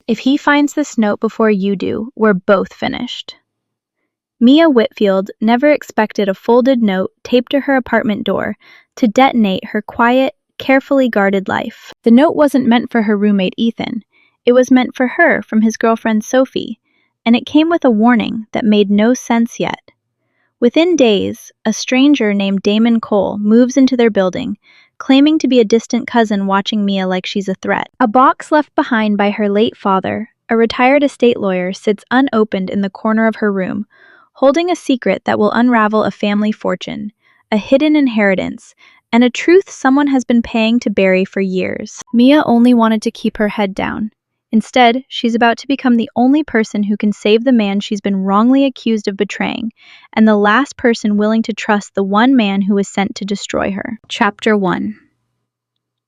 If he finds this note before you do, we're both finished. Mia Whitfield never expected a folded note taped to her apartment door to detonate her quiet, carefully guarded life. The note wasn't meant for her roommate Ethan. It was meant for her from his girlfriend Sophie, and it came with a warning that made no sense yet. Within days, a stranger named Damon Cole moves into their building, claiming to be a distant cousin watching Mia like she's a threat. A box left behind by her late father, a retired estate lawyer, sits unopened in the corner of her room, holding a secret that will unravel a family fortune, a hidden inheritance, and a truth someone has been paying to bury for years. Mia only wanted to keep her head down. Instead, she's about to become the only person who can save the man she's been wrongly accused of betraying, and the last person willing to trust the one man who was sent to destroy her. Chapter 1.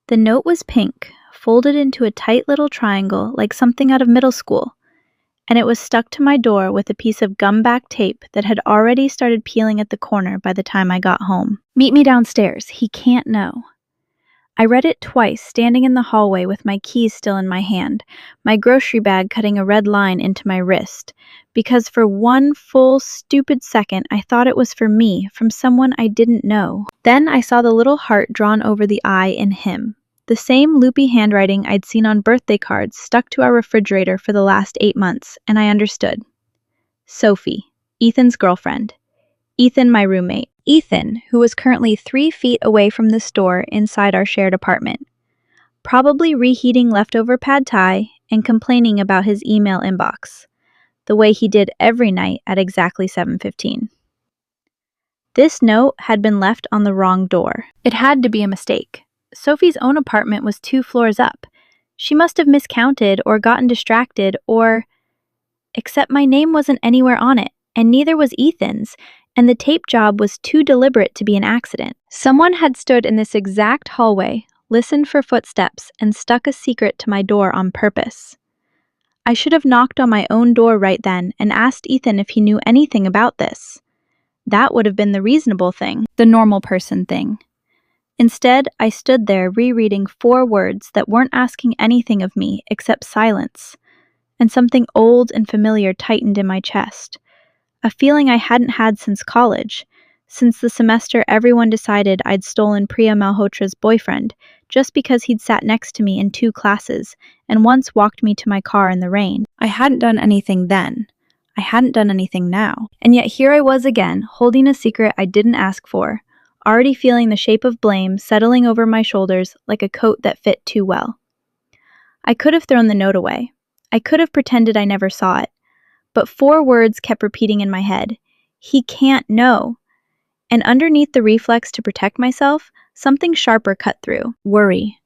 The note was pink, folded into a tight little triangle like something out of middle school, and it was stuck to my door with a piece of gum-back tape that had already started peeling at the corner by the time I got home. "Meet me downstairs. He can't know." I read it twice, standing in the hallway with my keys still in my hand, my grocery bag cutting a red line into my wrist, because for one full, stupid second I thought it was for me, from someone I didn't know. Then I saw the little heart drawn over the I in him, the same loopy handwriting I'd seen on birthday cards stuck to our refrigerator for the last 8 months, and I understood. Sophie, Ethan's girlfriend. Ethan, my roommate. Ethan, who was currently 3 feet away from the store inside our shared apartment, probably reheating leftover pad thai and complaining about his email inbox, the way he did every night at exactly 7:15. This note had been left on the wrong door. It had to be a mistake. Sophie's own apartment was 2 floors up. She must have miscounted or gotten distracted or... Except my name wasn't anywhere on it, and neither was Ethan's, and the tape job was too deliberate to be an accident. Someone had stood in this exact hallway, listened for footsteps, and stuck a secret to my door on purpose. I should have knocked on my own door right then and asked Ethan if he knew anything about this. That would have been the reasonable thing, the normal person thing. Instead, I stood there rereading 4 words that weren't asking anything of me except silence, and something old and familiar tightened in my chest. A feeling I hadn't had since college, since the semester everyone decided I'd stolen Priya Malhotra's boyfriend, just because he'd sat next to me in 2 classes and once walked me to my car in the rain. I hadn't done anything then. I hadn't done anything now. And yet here I was again, holding a secret I didn't ask for, already feeling the shape of blame settling over my shoulders like a coat that fit too well. I could have thrown the note away. I could have pretended I never saw it. But 4 words kept repeating in my head. He can't know. And underneath the reflex to protect myself, something sharper cut through. Worry.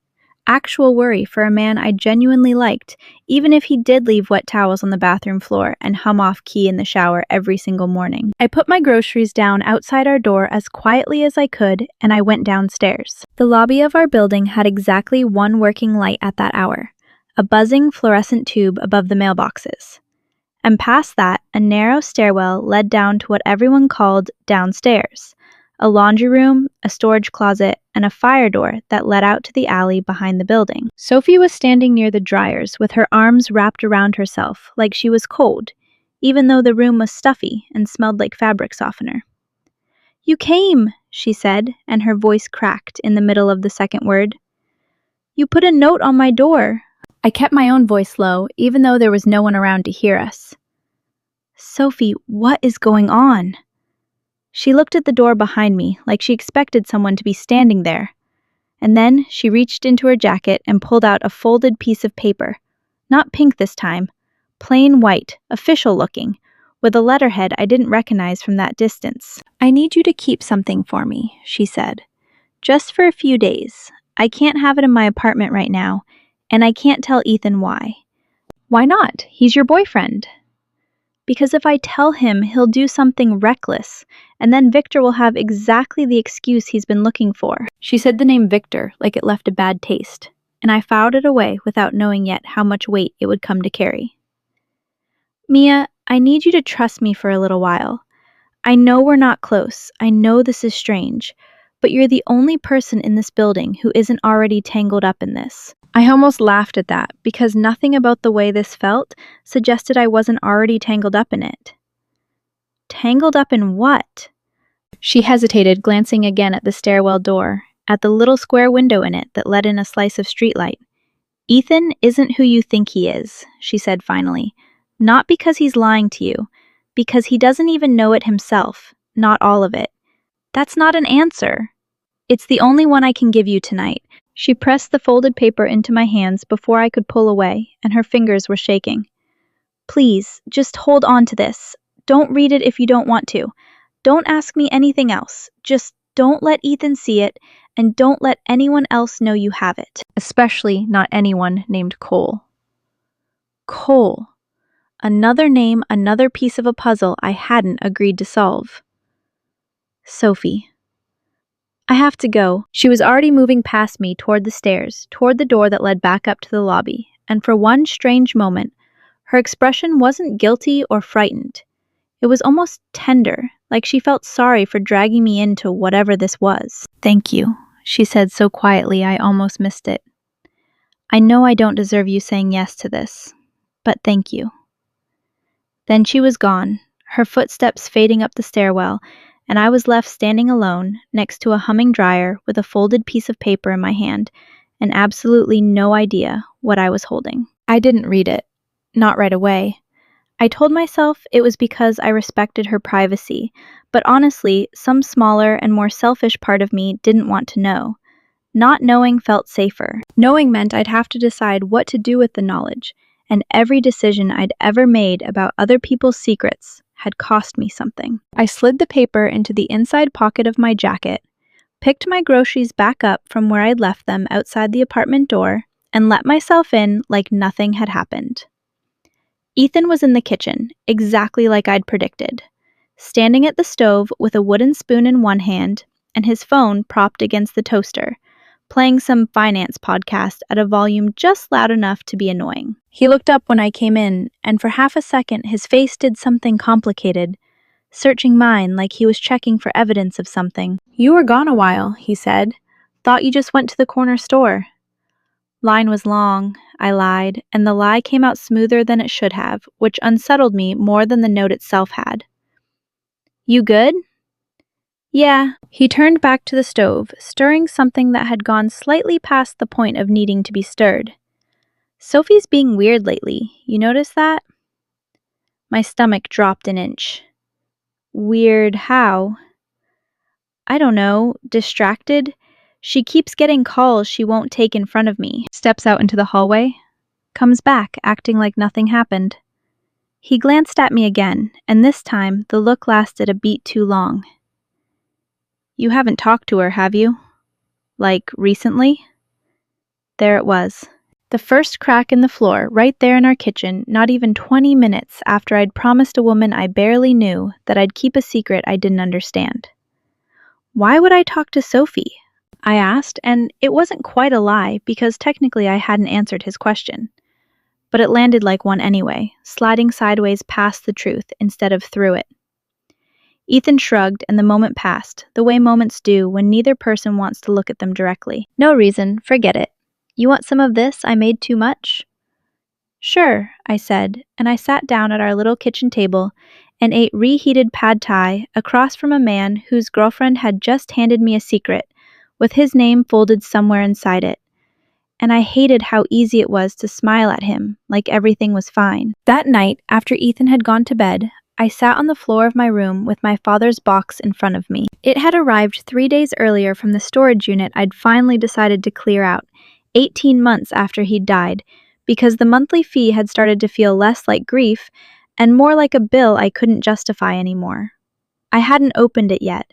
Actual worry for a man I genuinely liked, even if he did leave wet towels on the bathroom floor and hum off key in the shower every single morning. I put my groceries down outside our door as quietly as I could, and I went downstairs. The lobby of our building had exactly 1 working light at that hour, a buzzing fluorescent tube above the mailboxes. And past that, a narrow stairwell led down to what everyone called downstairs, a laundry room, a storage closet, and a fire door that led out to the alley behind the building. Sophie was standing near the dryers with her arms wrapped around herself like she was cold, even though the room was stuffy and smelled like fabric softener. "You came," she said, and her voice cracked in the middle of the second word. "You put a note on my door." I kept my own voice low, even though there was no one around to hear us. "Sophie, what is going on?" She looked at the door behind me like she expected someone to be standing there. And then she reached into her jacket and pulled out a folded piece of paper. Not pink this time. Plain white, official looking, with a letterhead I didn't recognize from that distance. "I need you to keep something for me," she said. "Just for a few days. I can't have it in my apartment right now, and I can't tell Ethan why." "Why not? He's your boyfriend." "Because if I tell him, he'll do something reckless, and then Victor will have exactly the excuse he's been looking for." She said the name Victor like it left a bad taste, and I filed it away without knowing yet how much weight it would come to carry. "Mia, I need you to trust me for a little while. I know we're not close. I know this is strange, but you're the only person in this building who isn't already tangled up in this. I almost laughed at that because nothing about the way this felt suggested I wasn't already tangled up in it. Tangled up in what? She hesitated, glancing again at the stairwell door, at the little square window in it that let in a slice of streetlight. Ethan isn't who you think he is, she said finally. Not because he's lying to you, because he doesn't even know it himself, not all of it. That's not an answer. It's the only one I can give you tonight. She pressed the folded paper into my hands before I could pull away, and her fingers were shaking. Please, just hold on to this. Don't read it if you don't want to. Don't ask me anything else. Just don't let Ethan see it, and don't let anyone else know you have it. Especially not anyone named Cole. Cole. Another name, another piece of a puzzle I hadn't agreed to solve. Sophie. I have to go. She was already moving past me toward the stairs, toward the door that led back up to the lobby, and for one strange moment, her expression wasn't guilty or frightened. It was almost tender, like she felt sorry for dragging me into whatever this was. Thank you, she said so quietly I almost missed it. I know I don't deserve you saying yes to this, but thank you. Then she was gone, her footsteps fading up the stairwell, and I was left standing alone next to a humming dryer with a folded piece of paper in my hand and absolutely no idea what I was holding. I didn't read it. Not right away. I told myself it was because I respected her privacy, but honestly, some smaller and more selfish part of me didn't want to know. Not knowing felt safer. Knowing meant I'd have to decide what to do with the knowledge, and every decision I'd ever made about other people's secrets had cost me something. I slid the paper into the inside pocket of my jacket, picked my groceries back up from where I'd left them outside the apartment door, and let myself in like nothing had happened. Ethan was in the kitchen, exactly like I'd predicted, standing at the stove with a wooden spoon in one hand and his phone propped against the toaster, playing some finance podcast at a volume just loud enough to be annoying. He looked up when I came in, and for half a second his face did something complicated, searching mine like he was checking for evidence of something. "You were gone a while," he said. "Thought you just went to the corner store." Line was long, I lied, and the lie came out smoother than it should have, which unsettled me more than the note itself had. "You good?" "Yeah." He turned back to the stove, stirring something that had gone slightly past the point of needing to be stirred. "Sophie's being weird lately. You notice that?" My stomach dropped an inch. Weird how? I don't know. Distracted? She keeps getting calls she won't take in front of me. Steps out into the hallway. Comes back, acting like nothing happened. He glanced at me again, and this time the look lasted a beat too long. "You haven't talked to her, have you? Like, recently?" There it was. The first crack in the floor, right there in our kitchen, not even 20 minutes after I'd promised a woman I barely knew that I'd keep a secret I didn't understand. Why would I talk to Sophie? I asked, and it wasn't quite a lie because technically I hadn't answered his question. But it landed like one anyway, sliding sideways past the truth instead of through it. Ethan shrugged and the moment passed, the way moments do when neither person wants to look at them directly. "No reason, forget it. You want some of this I made too much?" "Sure," I said, and I sat down at our little kitchen table and ate reheated pad thai across from a man whose girlfriend had just handed me a secret, with his name folded somewhere inside it. And I hated how easy it was to smile at him, like everything was fine. That night, after Ethan had gone to bed, I sat on the floor of my room with my father's box in front of me. It had arrived 3 days earlier from the storage unit I'd finally decided to clear out, 18 months after he'd died, because the monthly fee had started to feel less like grief and more like a bill I couldn't justify anymore. I hadn't opened it yet.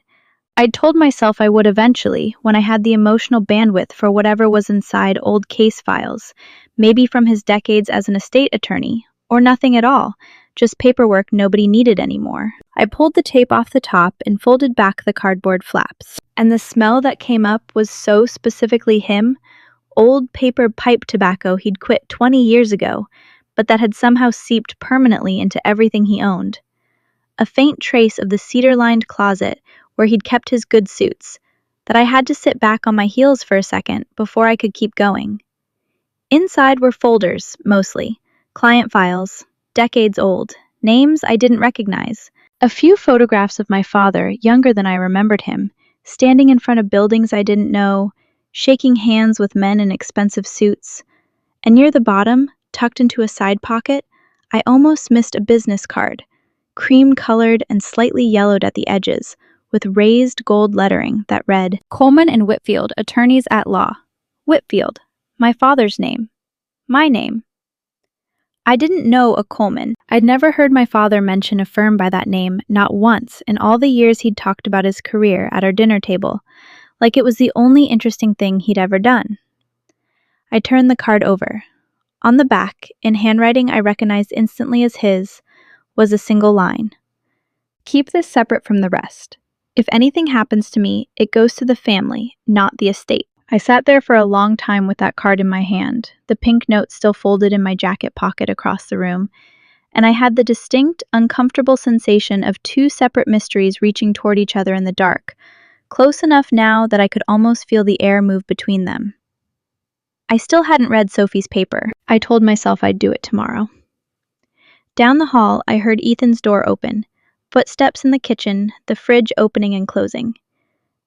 I'd told myself I would eventually, when I had the emotional bandwidth for whatever was inside old case files, maybe from his decades as an estate attorney, or nothing at all, just paperwork nobody needed anymore. I pulled the tape off the top and folded back the cardboard flaps, and the smell that came up was so specifically him, old paper pipe tobacco he'd quit 20 years ago, but that had somehow seeped permanently into everything he owned. A faint trace of the cedar-lined closet where he'd kept his good suits, that I had to sit back on my heels for a second before I could keep going. Inside were folders, mostly, client files, decades old, names I didn't recognize. A few photographs of my father, younger than I remembered him, standing in front of buildings I didn't know, shaking hands with men in expensive suits. And near the bottom, tucked into a side pocket, I almost missed a business card, cream-colored and slightly yellowed at the edges, with raised gold lettering that read, Coleman and Whitfield, Attorneys at Law. Whitfield, my father's name. My name. I didn't know a Coleman. I'd never heard my father mention a firm by that name, not once, in all the years he'd talked about his career at our dinner table, like it was the only interesting thing he'd ever done. I turned the card over. On the back, in handwriting I recognized instantly as his, was a single line. Keep this separate from the rest. If anything happens to me, it goes to the family, not the estate. I sat there for a long time with that card in my hand, the pink note still folded in my jacket pocket across the room, and I had the distinct, uncomfortable sensation of two separate mysteries reaching toward each other in the dark, close enough now that I could almost feel the air move between them. I still hadn't read Sophie's paper. I told myself I'd do it tomorrow. Down the hall, I heard Ethan's door open, footsteps in the kitchen, the fridge opening and closing.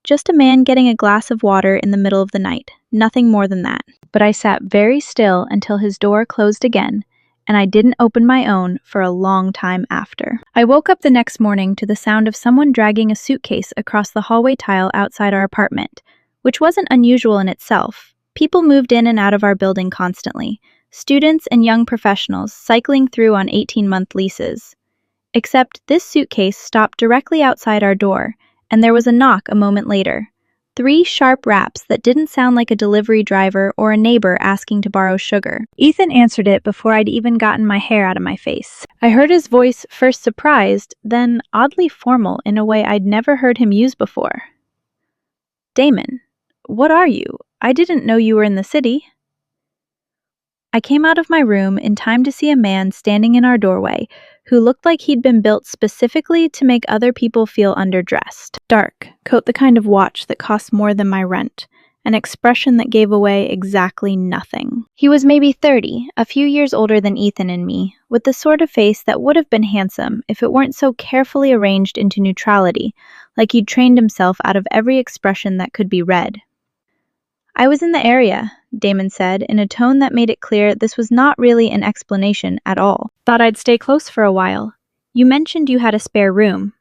Just a man getting a glass of water in the middle of the night, nothing more than that. But I sat very still until his door closed again, and I didn't open my own for a long time after. I woke up the next morning to the sound of someone dragging a suitcase across the hallway tile outside our apartment, which wasn't unusual in itself. People moved in and out of our building constantly, students and young professionals cycling through on 18-month leases. Except this suitcase stopped directly outside our door, and there was a knock a moment later. 3 sharp raps that didn't sound like a delivery driver or a neighbor asking to borrow sugar. Ethan answered it before I'd even gotten my hair out of my face. I heard his voice first surprised, then oddly formal in a way I'd never heard him use before. Damon, what are you? I didn't know you were in the city. I came out of my room in time to see a man standing in our doorway who looked like he'd been built specifically to make other people feel underdressed. Dark, coat the kind of watch that cost more than my rent, an expression that gave away exactly nothing. He was maybe 30, a few years older than Ethan and me, with the sort of face that would have been handsome if it weren't so carefully arranged into neutrality, like he'd trained himself out of every expression that could be read. I was in the area, Damon said, in a tone that made it clear this was not really an explanation at all. Thought I'd stay close for a while. You mentioned you had a spare room.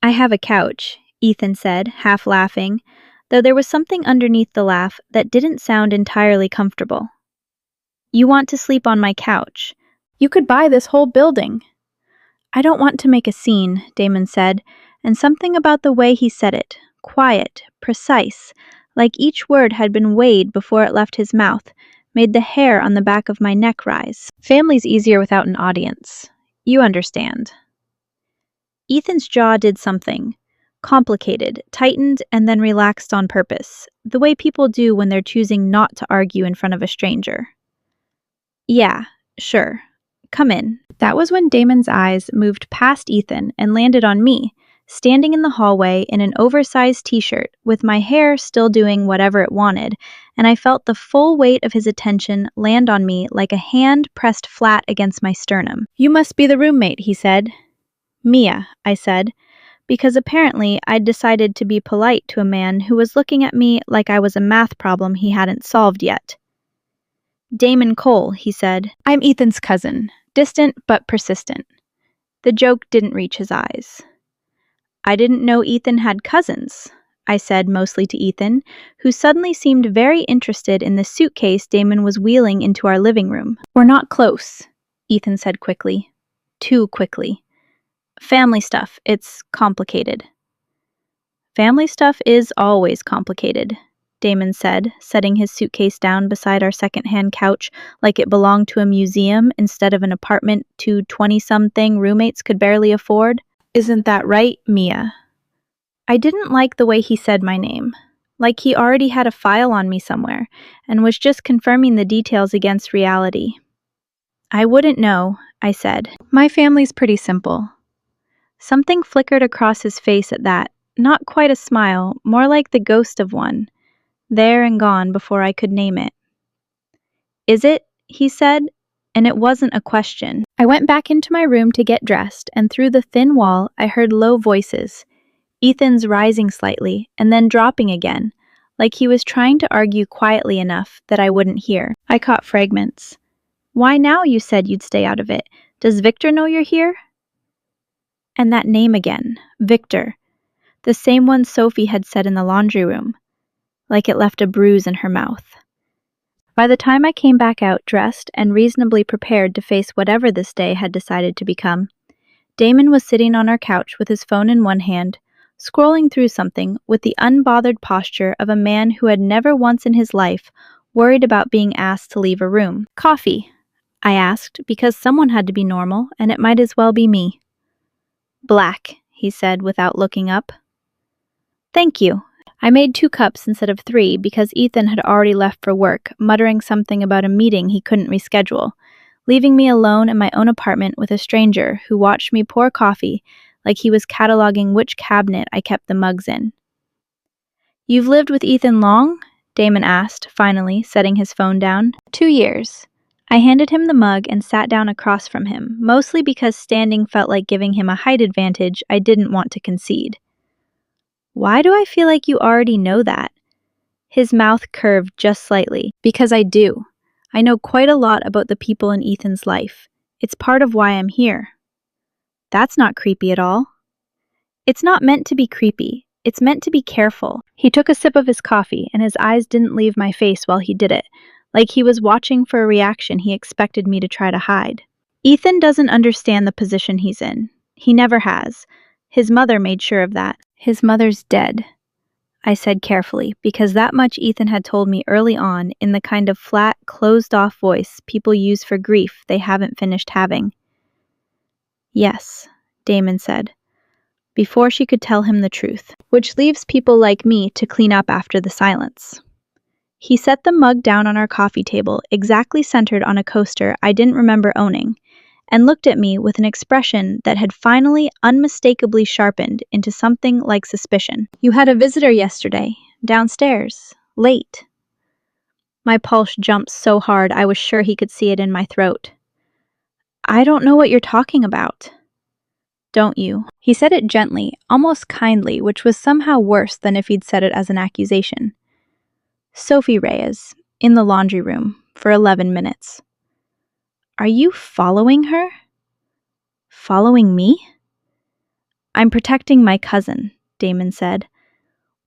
I have a couch, Ethan said, half laughing, though there was something underneath the laugh that didn't sound entirely comfortable. You want to sleep on my couch. You could buy this whole building. I don't want to make a scene, Damon said, and something about the way he said it, quiet, precise, like each word had been weighed before it left his mouth, made the hair on the back of my neck rise. Family's easier without an audience. You understand. Ethan's jaw did something. Complicated, tightened, and then relaxed on purpose, the way people do when they're choosing not to argue in front of a stranger. Yeah, sure. Come in. That was when Damon's eyes moved past Ethan and landed on me, standing in the hallway in an oversized t-shirt, with my hair still doing whatever it wanted, and I felt the full weight of his attention land on me like a hand pressed flat against my sternum. You must be the roommate, he said. Mia, I said, because apparently I'd decided to be polite to a man who was looking at me like I was a math problem he hadn't solved yet. Damon Cole, he said. I'm Ethan's cousin, distant but persistent. The joke didn't reach his eyes. I didn't know Ethan had cousins, I said mostly to Ethan, who suddenly seemed very interested in the suitcase Damon was wheeling into our living room. We're not close, Ethan said quickly. Too quickly. Family stuff, it's complicated. Family stuff is always complicated, Damon said, setting his suitcase down beside our second-hand couch like it belonged to a museum instead of an apartment 2 20-something roommates could barely afford. Isn't that right, Mia? I didn't like the way he said my name, like he already had a file on me somewhere and was just confirming the details against reality. I wouldn't know, I said. My family's pretty simple. Something flickered across his face at that, not quite a smile, more like the ghost of one, there and gone before I could name it. Is it? He said, and it wasn't a question. I went back into my room to get dressed, and through the thin wall, I heard low voices, Ethan's rising slightly, and then dropping again, like he was trying to argue quietly enough that I wouldn't hear. I caught fragments. Why now, you said you'd stay out of it. Does Victor know you're here? And that name again, Victor. The same one Sophie had said in the laundry room, like it left a bruise in her mouth. By the time I came back out dressed and reasonably prepared to face whatever this day had decided to become, Damon was sitting on our couch with his phone in one hand, scrolling through something with the unbothered posture of a man who had never once in his life worried about being asked to leave a room. Coffee, I asked, because someone had to be normal, and it might as well be me. Black, he said without looking up. Thank you. I made 2 cups instead of 3 because Ethan had already left for work, muttering something about a meeting he couldn't reschedule, leaving me alone in my own apartment with a stranger who watched me pour coffee like he was cataloging which cabinet I kept the mugs in. You've lived with Ethan long? Damon asked, finally, setting his phone down. 2 years. I handed him the mug and sat down across from him, mostly because standing felt like giving him a height advantage I didn't want to concede. Why do I feel like you already know that? His mouth curved just slightly. Because I do. I know quite a lot about the people in Ethan's life. It's part of why I'm here. That's not creepy at all. It's not meant to be creepy. It's meant to be careful. He took a sip of his coffee, and his eyes didn't leave my face while he did it, like he was watching for a reaction he expected me to try to hide. Ethan doesn't understand the position he's in. He never has. His mother made sure of that. His mother's dead, I said carefully, because that much Ethan had told me early on in the kind of flat, closed-off voice people use for grief they haven't finished having. Yes, Damon said, before she could tell him the truth, which leaves people like me to clean up after the silence. He set the mug down on our coffee table, exactly centered on a coaster I didn't remember owning, and looked at me with an expression that had finally unmistakably sharpened into something like suspicion. You had a visitor yesterday, downstairs, late. My pulse jumped so hard I was sure he could see it in my throat. I don't know what you're talking about. Don't you? He said it gently, almost kindly, which was somehow worse than if he'd said it as an accusation. Sophie Reyes, in the laundry room, for 11 minutes. Are you following her? Following me? I'm protecting my cousin, Damon said,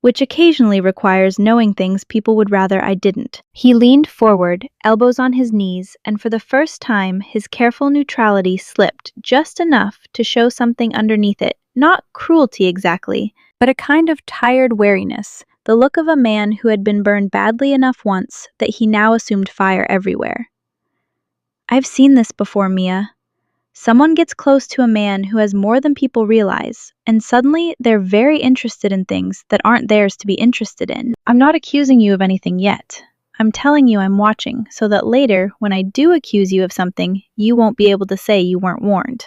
which occasionally requires knowing things people would rather I didn't. He leaned forward, elbows on his knees, and for the first time his careful neutrality slipped just enough to show something underneath it, not cruelty exactly, but a kind of tired wariness, the look of a man who had been burned badly enough once that he now assumed fire everywhere. I've seen this before, Mia. Someone gets close to a man who has more than people realize, and suddenly they're very interested in things that aren't theirs to be interested in. I'm not accusing you of anything yet. I'm telling you I'm watching, so that later, when I do accuse you of something, you won't be able to say you weren't warned.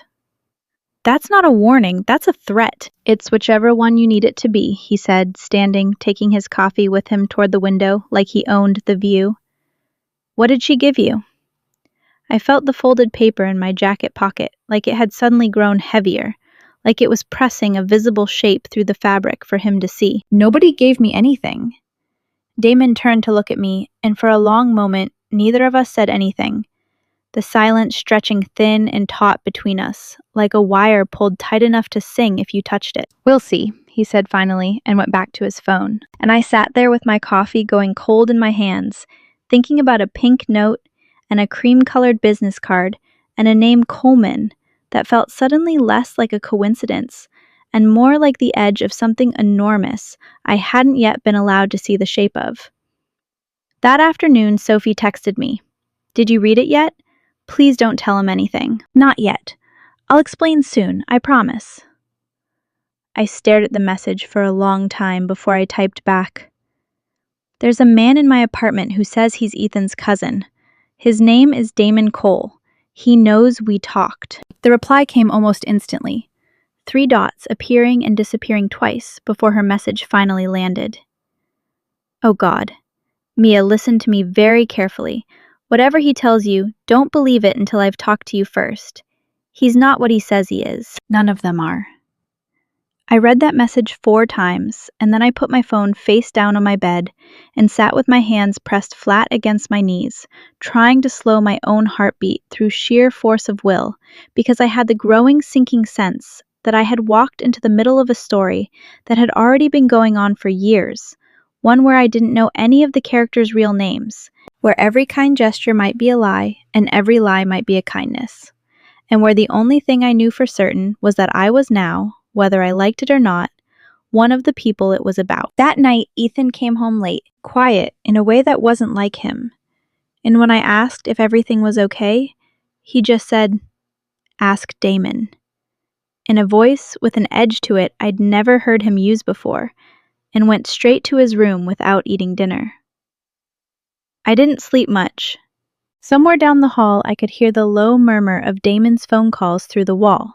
That's not a warning, that's a threat. It's whichever one you need it to be, he said, standing, taking his coffee with him toward the window, like he owned the view. What did she give you? I felt the folded paper in my jacket pocket, like it had suddenly grown heavier, like it was pressing a visible shape through the fabric for him to see. Nobody gave me anything. Damon turned to look at me, and for a long moment, neither of us said anything, the silence stretching thin and taut between us, like a wire pulled tight enough to sing if you touched it. We'll see, he said finally, and went back to his phone. And I sat there with my coffee going cold in my hands, thinking about a pink note and a cream-colored business card, and a name Coleman that felt suddenly less like a coincidence and more like the edge of something enormous I hadn't yet been allowed to see the shape of. That afternoon, Sophie texted me. Did you read it yet? Please don't tell him anything. Not yet. I'll explain soon, I promise. I stared at the message for a long time before I typed back. There's a man in my apartment who says he's Ethan's cousin. His name is Damon Cole. He knows we talked. The reply came almost instantly, 3 dots appearing and disappearing twice before her message finally landed. Oh God. Mia, listen to me very carefully. Whatever he tells you, don't believe it until I've talked to you first. He's not what he says he is. None of them are. I read that message 4 times, and then I put my phone face down on my bed and sat with my hands pressed flat against my knees, trying to slow my own heartbeat through sheer force of will, because I had the growing sinking sense that I had walked into the middle of a story that had already been going on for years, one where I didn't know any of the characters' real names, where every kind gesture might be a lie and every lie might be a kindness, and where the only thing I knew for certain was that I was now, whether I liked it or not, one of the people it was about. That night, Ethan came home late, quiet in a way that wasn't like him. And when I asked if everything was okay, he just said, "Ask Damon," in a voice with an edge to it I'd never heard him use before, and went straight to his room without eating dinner. I didn't sleep much. Somewhere down the hall, I could hear the low murmur of Damon's phone calls through the wall.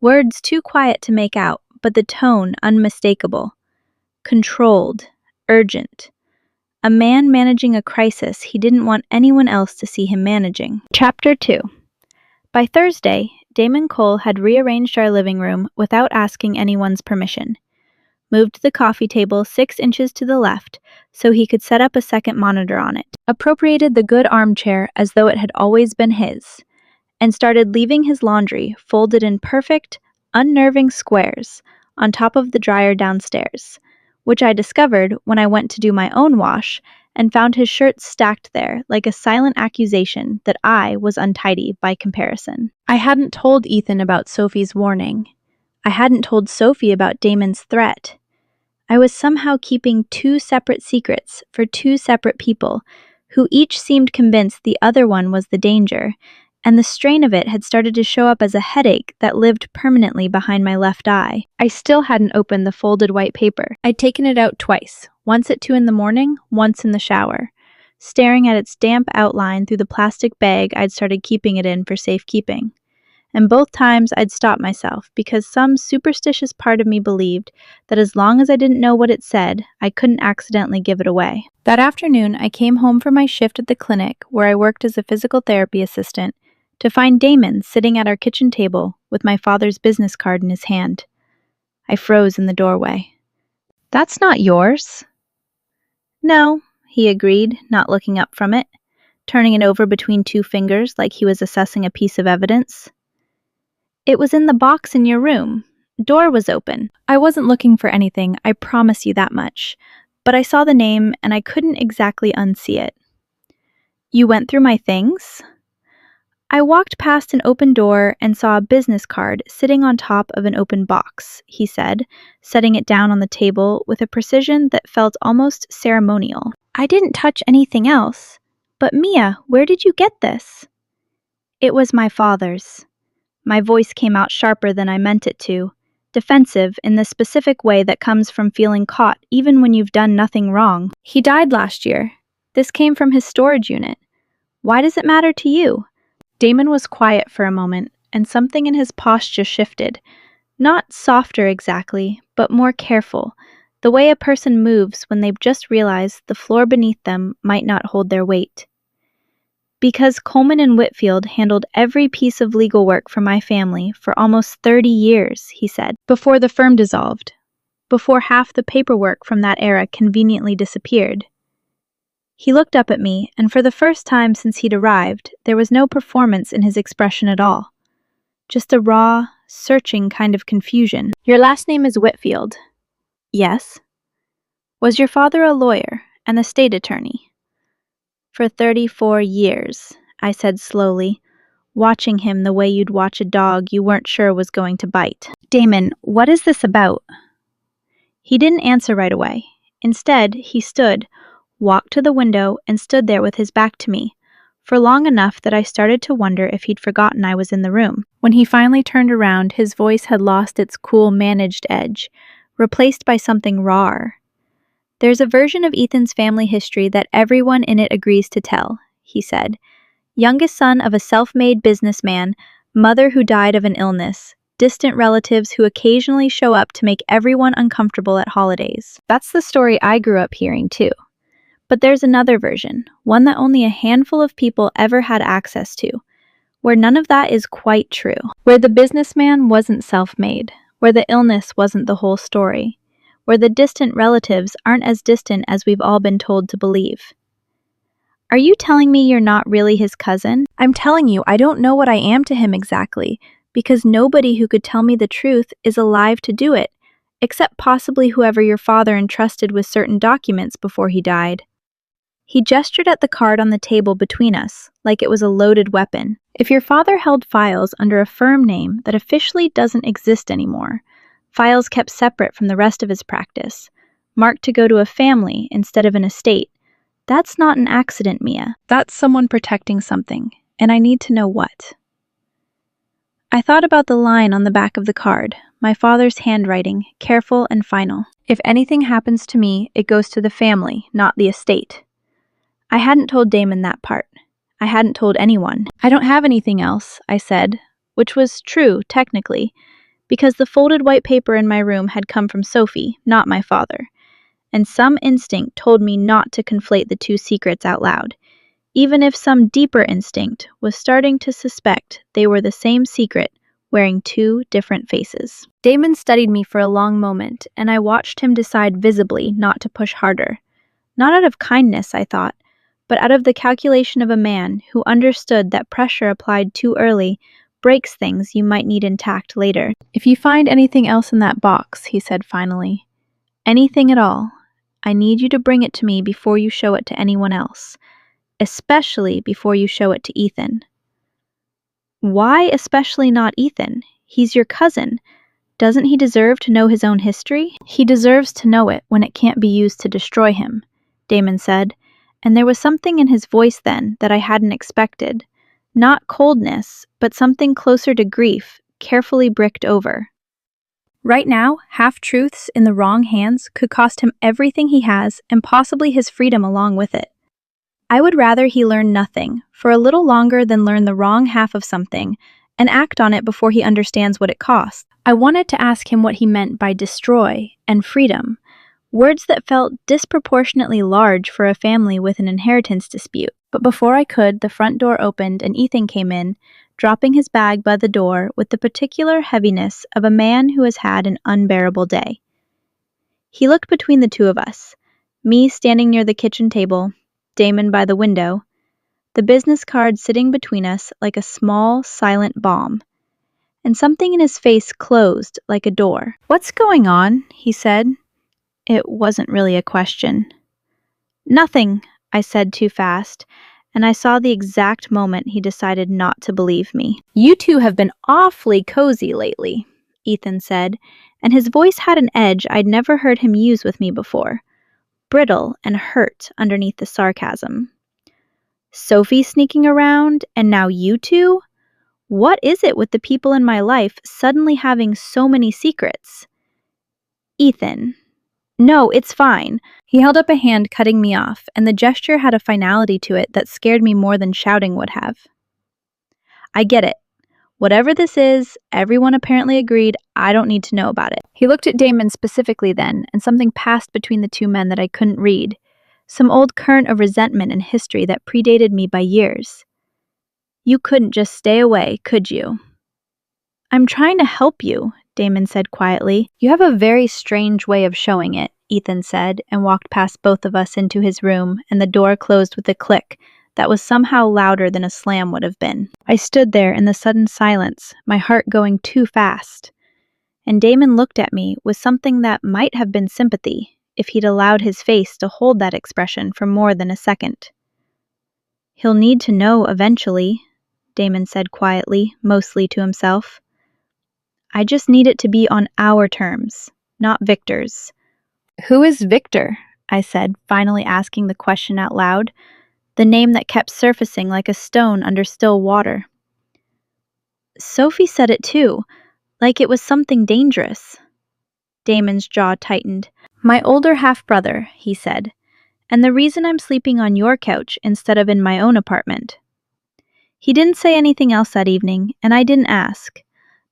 Words too quiet to make out, but the tone unmistakable. Controlled, urgent. A man managing a crisis he didn't want anyone else to see him managing. Chapter 2. By Thursday, Damon Cole had rearranged our living room without asking anyone's permission. Moved the coffee table 6 inches to the left so he could set up a second monitor on it. Appropriated the good armchair as though it had always been his, and started leaving his laundry folded in perfect, unnerving squares on top of the dryer downstairs, which I discovered when I went to do my own wash and found his shirts stacked there like a silent accusation that I was untidy by comparison. I hadn't told Ethan about Sophie's warning. I hadn't told Sophie about Damon's threat. I was somehow keeping 2 separate secrets for 2 separate people who each seemed convinced the other one was the danger, and the strain of it had started to show up as a headache that lived permanently behind my left eye. I still hadn't opened the folded white paper. I'd taken it out twice, once at 2 in the morning, once in the shower, staring at its damp outline through the plastic bag I'd started keeping it in for safekeeping. And both times I'd stop myself because some superstitious part of me believed that as long as I didn't know what it said, I couldn't accidentally give it away. That afternoon, I came home from my shift at the clinic where I worked as a physical therapy assistant to find Damon sitting at our kitchen table with my father's business card in his hand. I froze in the doorway. "That's not yours." "No," he agreed, not looking up from it, turning it over between 2 fingers like he was assessing a piece of evidence. "It was in the box in your room. Door was open. I wasn't looking for anything, I promise you that much, but I saw the name and I couldn't exactly unsee it." "You went through my things?" "I walked past an open door and saw a business card sitting on top of an open box," he said, setting it down on the table with a precision that felt almost ceremonial. "I didn't touch anything else. But Mia, where did you get this?" "It was my father's." My voice came out sharper than I meant it to, defensive in the specific way that comes from feeling caught even when you've done nothing wrong. "He died last year. This came from his storage unit. Why does it matter to you?" Damon was quiet for a moment, and something in his posture shifted. Not softer exactly, but more careful, the way a person moves when they've just realized the floor beneath them might not hold their weight. "Because Coleman and Whitfield handled every piece of legal work for my family for almost 30 years, he said, before the firm dissolved, before half the paperwork from that era conveniently disappeared. He looked up at me, and for the first time since he'd arrived, there was no performance in his expression at all. Just a raw, searching kind of confusion. "Your last name is Whitfield." "Yes." "Was your father a lawyer, an estate attorney?" "For 34 years, I said slowly, watching him the way you'd watch a dog you weren't sure was going to bite. "Damon, what is this about?" He didn't answer right away. Instead, he stood, walked to the window, and stood there with his back to me, for long enough that I started to wonder if he'd forgotten I was in the room. When he finally turned around, his voice had lost its cool, managed edge, replaced by something rawer. "There's a version of Ethan's family history that everyone in it agrees to tell," he said. "Youngest son of a self-made businessman, mother who died of an illness, distant relatives who occasionally show up to make everyone uncomfortable at holidays. That's the story I grew up hearing, too. But there's another version, one that only a handful of people ever had access to, where none of that is quite true. Where the businessman wasn't self-made, where the illness wasn't the whole story, where the distant relatives aren't as distant as we've all been told to believe. Are you telling me you're not really his cousin? I'm telling you, I don't know what I am to him exactly, because nobody who could tell me the truth is alive to do it, except possibly whoever your father entrusted with certain documents before he died. He gestured at the card on the table between us, like it was a loaded weapon. If your father held files under a firm name that officially doesn't exist anymore, files kept separate from the rest of his practice, marked to go to a family instead of an estate, that's not an accident, Mia. That's someone protecting something, and I need to know what. I thought about the line on the back of the card, my father's handwriting, careful and final. If anything happens to me, it goes to the family, not the estate. I hadn't told Damon that part. I hadn't told anyone. I don't have anything else, I said, which was true, technically, because the folded white paper in my room had come from Sophie, not my father, and some instinct told me not to conflate the two secrets out loud, even if some deeper instinct was starting to suspect they were the same secret, wearing two different faces. Damon studied me for a long moment, and I watched him decide visibly not to push harder. Not out of kindness, I thought, but out of the calculation of a man who understood that pressure applied too early breaks things you might need intact later. If you find anything else in that box, he said finally, anything at all, I need you to bring it to me before you show it to anyone else, especially before you show it to Ethan. Why especially not Ethan? He's your cousin. Doesn't he deserve to know his own history? He deserves to know it when it can't be used to destroy him, Damon said, and there was something in his voice then that I hadn't expected. Not coldness, but something closer to grief, carefully bricked over. Right now, half-truths in the wrong hands could cost him everything he has and possibly his freedom along with it. I would rather he learn nothing for a little longer than learn the wrong half of something and act on it before he understands what it costs. I wanted to ask him what he meant by destroy and freedom, words that felt disproportionately large for a family with an inheritance dispute. But before I could, the front door opened and Ethan came in, dropping his bag by the door with the particular heaviness of a man who has had an unbearable day. He looked between the two of us, me standing near the kitchen table, Damon by the window, the business card sitting between us like a small, silent bomb, and something in his face closed like a door. "What's going on?" he said. It wasn't really a question. "Nothing," I said too fast, and I saw the exact moment he decided not to believe me. "You two have been awfully cozy lately," Ethan said, and his voice had an edge I'd never heard him use with me before, brittle and hurt underneath the sarcasm. "Sophie sneaking around, and now you two? What is it with the people in my life suddenly having so many secrets?" "Ethan." "No, it's fine." He held up a hand, cutting me off, and the gesture had a finality to it that scared me more than shouting would have. "I get it. Whatever this is, everyone apparently agreed I don't need to know about it." He looked at Damon specifically then, and something passed between the two men that I couldn't read. Some old current of resentment and history that predated me by years. "You couldn't just stay away, could you?" "I'm trying to help you," Damon said quietly. "You have a very strange way of showing it," Ethan said, and walked past both of us into his room, and the door closed with a click that was somehow louder than a slam would have been. I stood there in the sudden silence, my heart going too fast. And Damon looked at me with something that might have been sympathy, if he'd allowed his face to hold that expression for more than a second. "He'll need to know eventually," Damon said quietly, mostly to himself. "I just need it to be on our terms, not Victor's." "Who is Victor?" I said, finally asking the question out loud, the name that kept surfacing like a stone under still water. "Sophie said it too, like it was something dangerous." Damon's jaw tightened. "My older half-brother," he said, "and the reason I'm sleeping on your couch instead of in my own apartment." He didn't say anything else that evening, and I didn't ask.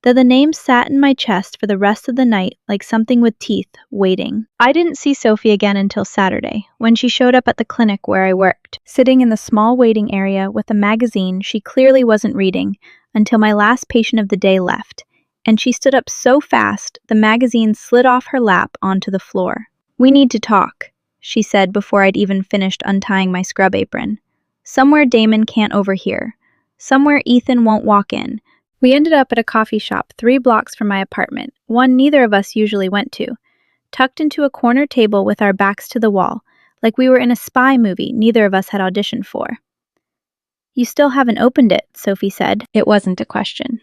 though the name sat in my chest for the rest of the night like something with teeth, waiting. I didn't see Sophie again until Saturday, when she showed up at the clinic where I worked, sitting in the small waiting area with a magazine she clearly wasn't reading, until my last patient of the day left, and she stood up so fast the magazine slid off her lap onto the floor. "We need to talk," she said before I'd even finished untying my scrub apron. "Somewhere Damon can't overhear. Somewhere Ethan won't walk in." We ended up at a coffee shop 3 blocks from my apartment, one neither of us usually went to, tucked into a corner table with our backs to the wall, like we were in a spy movie neither of us had auditioned for. "You still haven't opened it," Sophie said. It wasn't a question.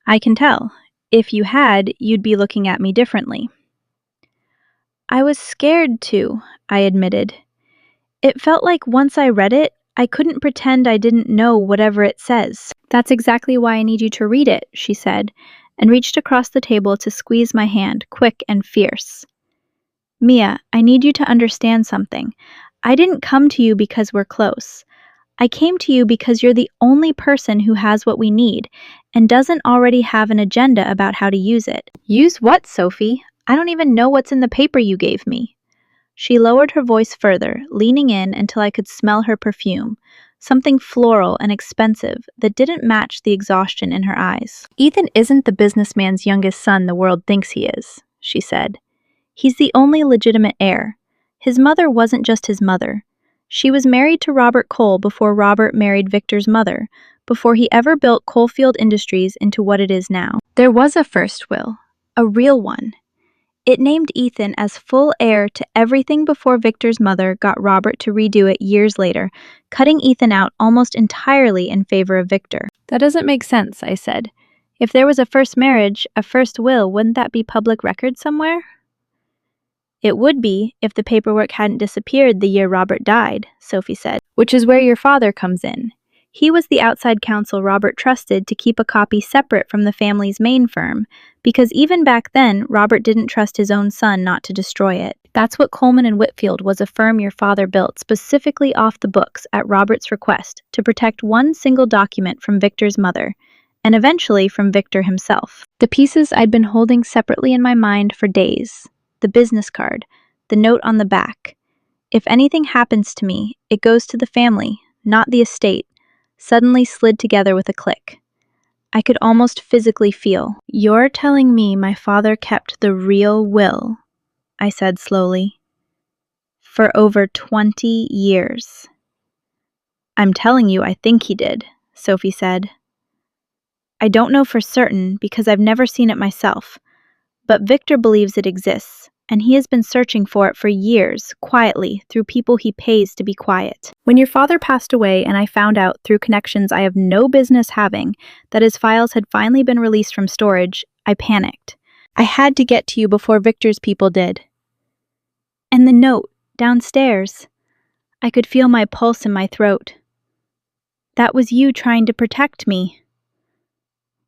"I can tell. If you had, you'd be looking at me differently." "I was scared to," I admitted. "It felt like once I read it, I couldn't pretend I didn't know whatever it says." "That's exactly why I need you to read it," she said, and reached across the table to squeeze my hand, quick and fierce. "Mia, I need you to understand something. I didn't come to you because we're close. I came to you because you're the only person who has what we need, and doesn't already have an agenda about how to use it." "Use what, Sophie? I don't even know what's in the paper you gave me." She lowered her voice further, leaning in until I could smell her perfume, something floral and expensive that didn't match the exhaustion in her eyes. "Ethan isn't the businessman's youngest son the world thinks he is," she said. "He's the only legitimate heir. His mother wasn't just his mother. She was married to Robert Cole before Robert married Victor's mother, before he ever built Coalfield Industries into what it is now. There was a first will, a real one. It named Ethan as full heir to everything before Victor's mother got Robert to redo it years later, cutting Ethan out almost entirely in favor of Victor." "That doesn't make sense," I said. "If there was a first marriage, a first will, wouldn't that be public record somewhere?" "It would be if the paperwork hadn't disappeared the year Robert died," Sophie said, "which is where your father comes in. He was the outside counsel Robert trusted to keep a copy separate from the family's main firm, because even back then, Robert didn't trust his own son not to destroy it. That's what Coleman and Whitfield was, a firm your father built specifically off the books at Robert's request to protect one single document from Victor's mother, and eventually from Victor himself. The pieces I'd been holding separately in my mind for days, the business card, the note on the back. If anything happens to me, it goes to the family, not the estate, suddenly slid together with a click. I could almost physically feel. "You're telling me my father kept the real will," I said slowly, "for over 20 years. "I'm telling you I think he did," Sophie said. "I don't know for certain because I've never seen it myself, but Victor believes it exists, and he has been searching for it for years, quietly, through people he pays to be quiet. When your father passed away and I found out, through connections I have no business having, that his files had finally been released from storage, I panicked. I had to get to you before Victor's people did. And the note, downstairs. I could feel my pulse in my throat. That was you trying to protect me.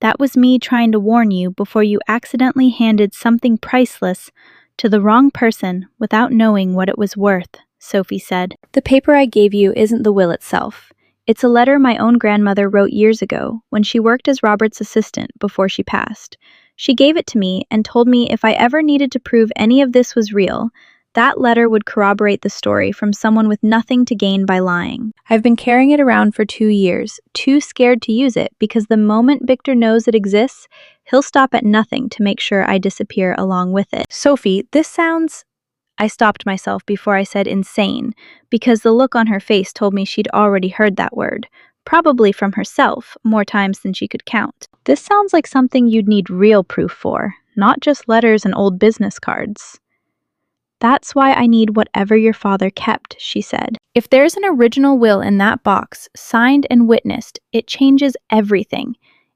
That was me trying to warn you before you accidentally handed something priceless to the wrong person without knowing what it was worth," Sophie said. "The paper I gave you isn't the will itself. It's a letter my own grandmother wrote years ago when she worked as Robert's assistant before she passed. She gave it to me and told me if I ever needed to prove any of this was real, that letter would corroborate the story from someone with nothing to gain by lying. I've been carrying it around for 2 years, too scared to use it because the moment Victor knows it exists, he'll stop at nothing to make sure I disappear along with it." "Sophie, this sounds—" I stopped myself before I said insane, because the look on her face told me she'd already heard that word, probably from herself, more times than she could count. "This sounds like something you'd need real proof for, not just letters and old business cards." "That's why I need whatever your father kept," she said. "If there's an original will in that box, signed and witnessed, it changes everything.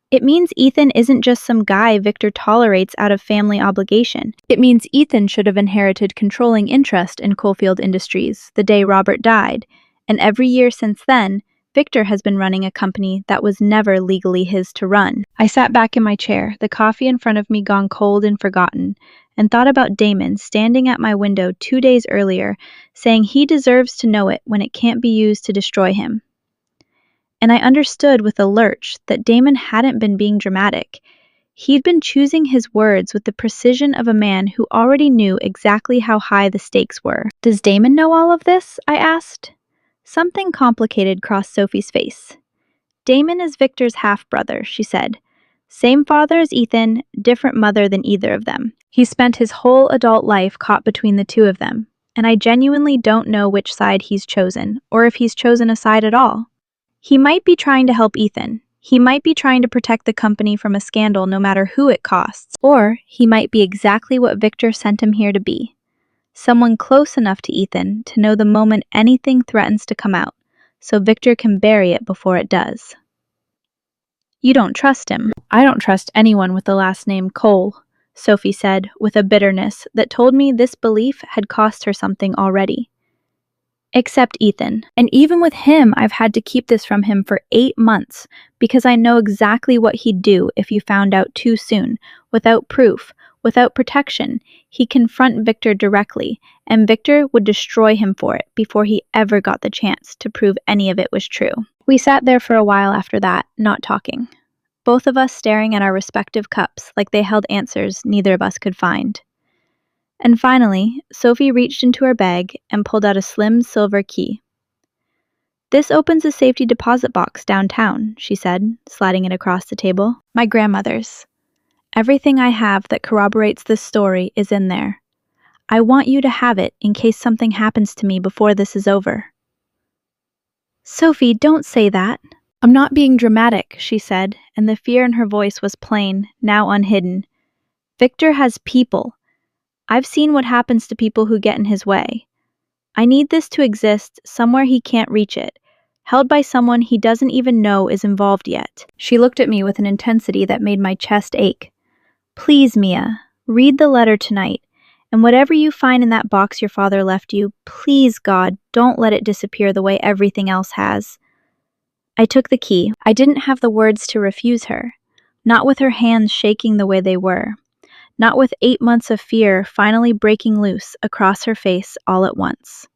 It means Ethan isn't just some guy Victor tolerates out of family obligation. It means Ethan should have inherited controlling interest in Coalfield Industries the day Robert died, and every year since then, Victor has been running a company that was never legally his to run." I sat back in my chair, the coffee in front of me gone cold and forgotten, and thought about Damon standing at my window 2 days earlier, saying he deserves to know it when it can't be used to destroy him. And I understood with a lurch that Damon hadn't been being dramatic. He'd been choosing his words with the precision of a man who already knew exactly how high the stakes were. "Does Damon know all of this?" I asked. Something complicated crossed Sophie's face. "Damon is Victor's half-brother," she said. "Same father as Ethan, different mother than either of them. He spent his whole adult life caught between the two of them, and I genuinely don't know which side he's chosen, or if he's chosen a side at all. He might be trying to help Ethan. He might be trying to protect the company from a scandal no matter who it costs. Or he might be exactly what Victor sent him here to be. Someone close enough to Ethan to know the moment anything threatens to come out, so Victor can bury it before it does." "You don't trust him." "I don't trust anyone with the last name Cole," Sophie said, with a bitterness that told me this belief had cost her something already. "Except Ethan. And even with him, I've had to keep this from him for 8 months, because I know exactly what he'd do if you found out too soon, without proof, without protection. He'd confront Victor directly, and Victor would destroy him for it before he ever got the chance to prove any of it was true." We sat there for a while after that, not talking, both of us staring at our respective cups like they held answers neither of us could find. And finally, Sophie reached into her bag and pulled out a slim silver key. "This opens a safety deposit box downtown," she said, sliding it across the table. "My grandmother's. Everything I have that corroborates this story is in there. I want you to have it in case something happens to me before this is over." "Sophie, don't say that." "I'm not being dramatic," she said, and the fear in her voice was plain, now unhidden. "Victor has people. I've seen what happens to people who get in his way. I need this to exist somewhere he can't reach it, held by someone he doesn't even know is involved yet." She looked at me with an intensity that made my chest ache. "Please, Mia, read the letter tonight, and whatever you find in that box your father left you, please, God, don't let it disappear the way everything else has." I took the key. I didn't have the words to refuse her, not with her hands shaking the way they were. Not with 8 months of fear finally breaking loose across her face all at once.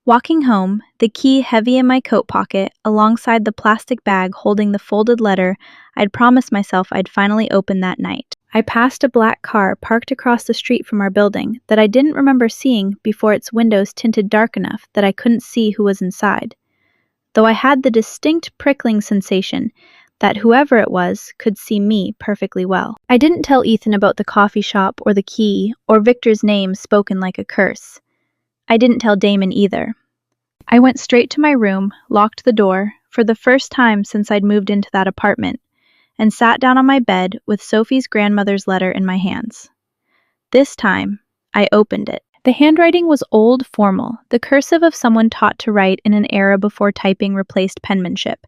Walking home, the key heavy in my coat pocket, alongside the plastic bag holding the folded letter I'd promised myself I'd finally open that night, I passed a black car parked across the street from our building that I didn't remember seeing before its windows tinted dark enough that I couldn't see who was inside, though I had the distinct prickling sensation that whoever it was could see me perfectly well. I didn't tell Ethan about the coffee shop or the key or Victor's name spoken like a curse. I didn't tell Damon either. I went straight to my room, locked the door, for the first time since I'd moved into that apartment, and sat down on my bed with Sophie's grandmother's letter in my hands. This time, I opened it. The handwriting was old formal, the cursive of someone taught to write in an era before typing replaced penmanship.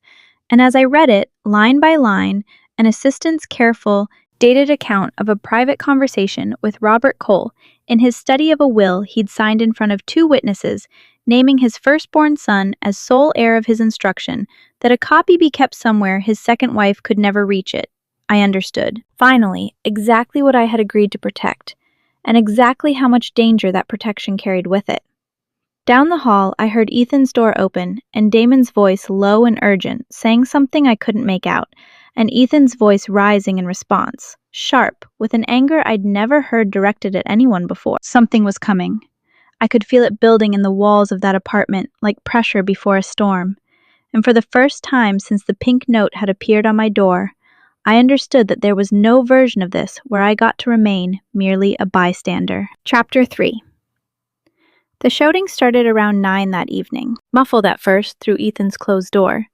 And as I read it, line by line, an assistant's careful, dated account of a private conversation with Robert Cole in his study of a will he'd signed in front of 2 witnesses, naming his firstborn son as sole heir of his instruction, that a copy be kept somewhere his second wife could never reach it. I understood. Finally, exactly what I had agreed to protect, and exactly how much danger that protection carried with it. Down the hall, I heard Ethan's door open, and Damon's voice low and urgent, saying something I couldn't make out, and Ethan's voice rising in response, sharp, with an anger I'd never heard directed at anyone before. Something was coming. I could feel it building in the walls of that apartment, like pressure before a storm. And for the first time since the pink note had appeared on my door, I understood that there was no version of this where I got to remain merely a bystander. Chapter 3. The shouting started around 9 that evening, muffled at first through Ethan's closed door,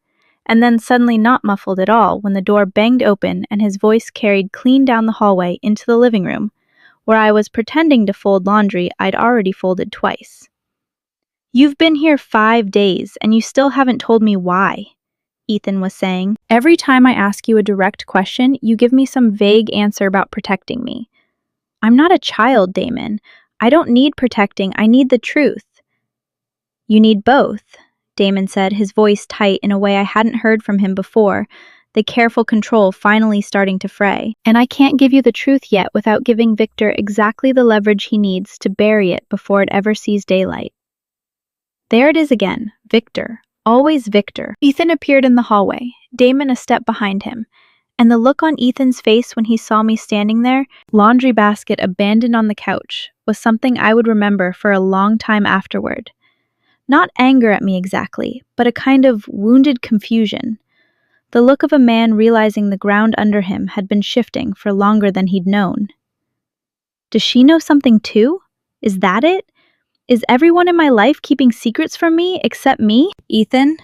and then suddenly not muffled at all when the door banged open and his voice carried clean down the hallway into the living room, where I was pretending to fold laundry I'd already folded twice. "You've been here 5 days, and you still haven't told me why," Ethan was saying. "Every time I ask you a direct question, you give me some vague answer about protecting me. I'm not a child, Damon. I don't need protecting, I need the truth." "You need both," Damon said, his voice tight in a way I hadn't heard from him before, the careful control finally starting to fray. "And I can't give you the truth yet without giving Victor exactly the leverage he needs to bury it before it ever sees daylight." There it is again, Victor. Always Victor. Ethan appeared in the hallway, Damon a step behind him, And the look on Ethan's face when he saw me standing there, laundry basket abandoned on the couch, was something I would remember for a long time afterward. Not anger at me exactly, but a kind of wounded confusion. The look of a man realizing the ground under him had been shifting for longer than he'd known. Does she know something too? Is that it? Is everyone in my life keeping secrets from me except me? Ethan?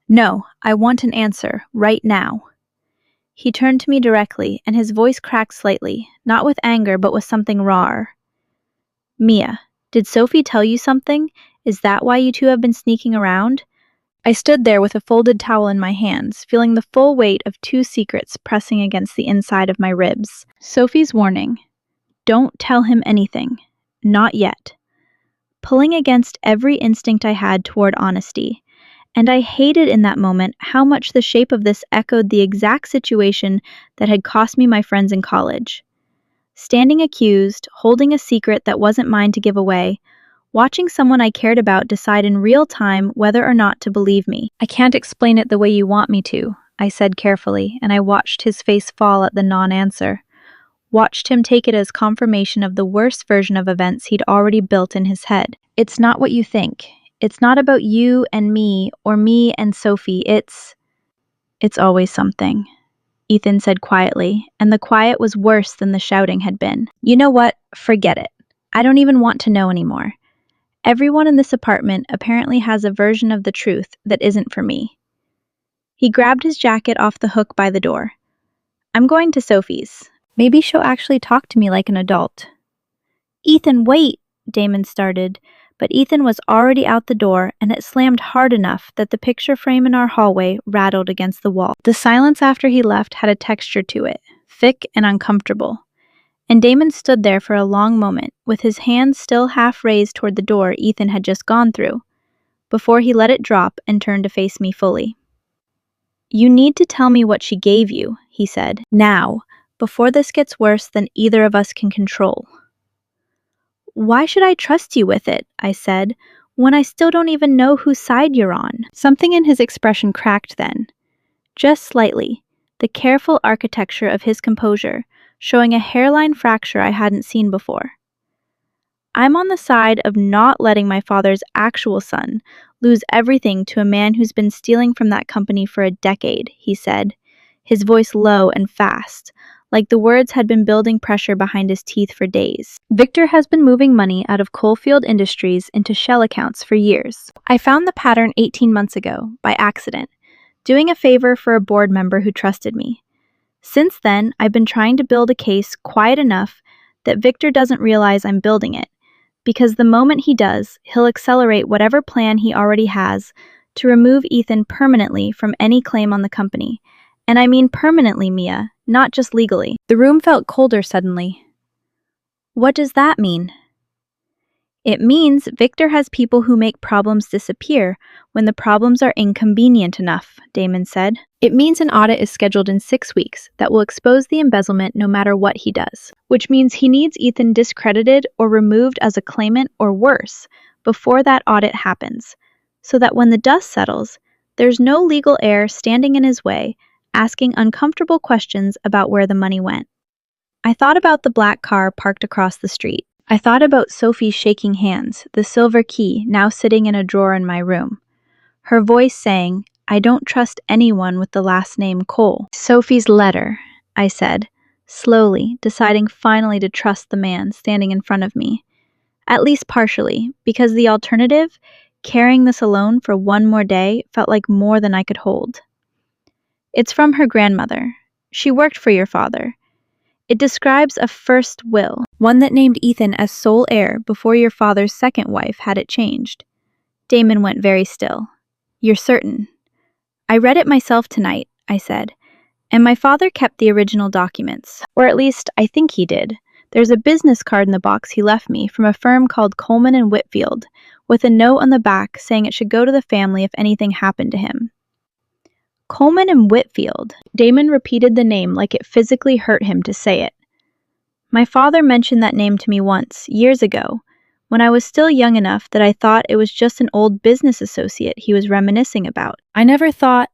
No, I want an answer, right now. He turned to me directly, and his voice cracked slightly, not with anger but with something rawer. Mia, did Sophie tell you something? Is that why you two have been sneaking around? I stood there with a folded towel in my hands, feeling the full weight of two secrets pressing against the inside of my ribs. Sophie's warning. Don't tell him anything. Not yet. Pulling against every instinct I had toward honesty. And I hated in that moment how much the shape of this echoed the exact situation that had cost me my friends in college. Standing accused, holding a secret that wasn't mine to give away, watching someone I cared about decide in real time whether or not to believe me. I can't explain it the way you want me to, I said carefully, and I watched his face fall at the non-answer. Watched him take it as confirmation of the worst version of events he'd already built in his head. It's not what you think. It's not about you and me, or me and Sophie. It's always something, Ethan said quietly, and the quiet was worse than the shouting had been. You know what? Forget it. I don't even want to know anymore. Everyone in this apartment apparently has a version of the truth that isn't for me. He grabbed his jacket off the hook by the door. I'm going to Sophie's. Maybe she'll actually talk to me like an adult. Ethan, wait, Damon started, but Ethan was already out the door, and it slammed hard enough that the picture frame in our hallway rattled against the wall. The silence after he left had a texture to it, thick and uncomfortable. And Damon stood there for a long moment, with his hands still half raised toward the door Ethan had just gone through, before he let it drop and turned to face me fully. You need to tell me what she gave you, he said, now, before this gets worse than either of us can control. Why should I trust you with it, I said, when I still don't even know whose side you're on? Something in his expression cracked then. Just slightly, the careful architecture of his composure, showing a hairline fracture I hadn't seen before. I'm on the side of not letting my father's actual son lose everything to a man who's been stealing from that company for a decade, he said, his voice low and fast, like the words had been building pressure behind his teeth for days. Victor has been moving money out of Coalfield Industries into shell accounts for years. I found the pattern 18 months ago, by accident, doing a favor for a board member who trusted me. Since then, I've been trying to build a case quiet enough that Victor doesn't realize I'm building it, because the moment he does, he'll accelerate whatever plan he already has to remove Ethan permanently from any claim on the company. And I mean permanently, Mia, not just legally. The room felt colder suddenly. What does that mean? It means Victor has people who make problems disappear when the problems are inconvenient enough, Damon said. It means an audit is scheduled in 6 weeks that will expose the embezzlement no matter what he does, which means he needs Ethan discredited or removed as a claimant or worse before that audit happens, so that when the dust settles, there's no legal heir standing in his way, asking uncomfortable questions about where the money went. I thought about the black car parked across the street. I thought about Sophie's shaking hands, the silver key now sitting in a drawer in my room. Her voice saying, I don't trust anyone with the last name Cole. Sophie's letter, I said, slowly, deciding finally to trust the man standing in front of me. At least partially, because the alternative, carrying this alone for one more day, felt like more than I could hold. It's from her grandmother. She worked for your father. It describes a first will, one that named Ethan as sole heir before your father's second wife had it changed. Damon went very still. You're certain? I read it myself tonight, I said, and my father kept the original documents, or at least I think he did. There's a business card in the box he left me from a firm called Coleman and Whitfield, with a note on the back saying it should go to the family if anything happened to him. Coleman and Whitfield. Damon repeated the name like it physically hurt him to say it. My father mentioned that name to me once, years ago, when I was still young enough that I thought it was just an old business associate he was reminiscing about. I never thought...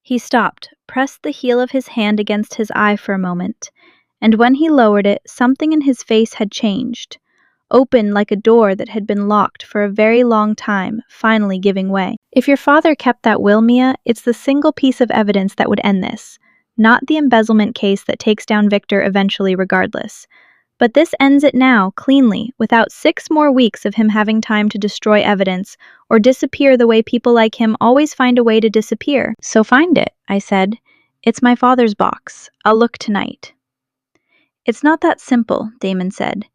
He stopped, pressed the heel of his hand against his eye for a moment, and when he lowered it, something in his face had changed, opened like a door that had been locked for a very long time, finally giving way. If your father kept that will, Mia, it's the single piece of evidence that would end this, not the embezzlement case that takes down Victor eventually regardless. But this ends it now, cleanly, without 6 more weeks of him having time to destroy evidence or disappear the way people like him always find a way to disappear. So find it, I said. It's my father's box. I'll look tonight. It's not that simple, Damon said.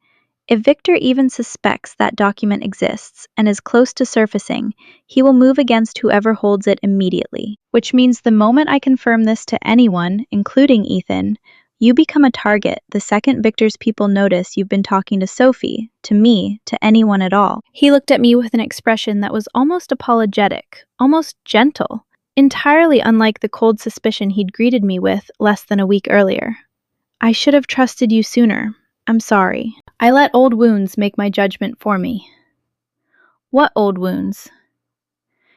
If Victor even suspects that document exists and is close to surfacing, he will move against whoever holds it immediately. Which means the moment I confirm this to anyone, including Ethan, you become a target the second Victor's people notice you've been talking to Sophie, to me, to anyone at all. He looked at me with an expression that was almost apologetic, almost gentle, entirely unlike the cold suspicion he'd greeted me with less than a week earlier. I should have trusted you sooner. I'm sorry. I let old wounds make my judgment for me. What old wounds?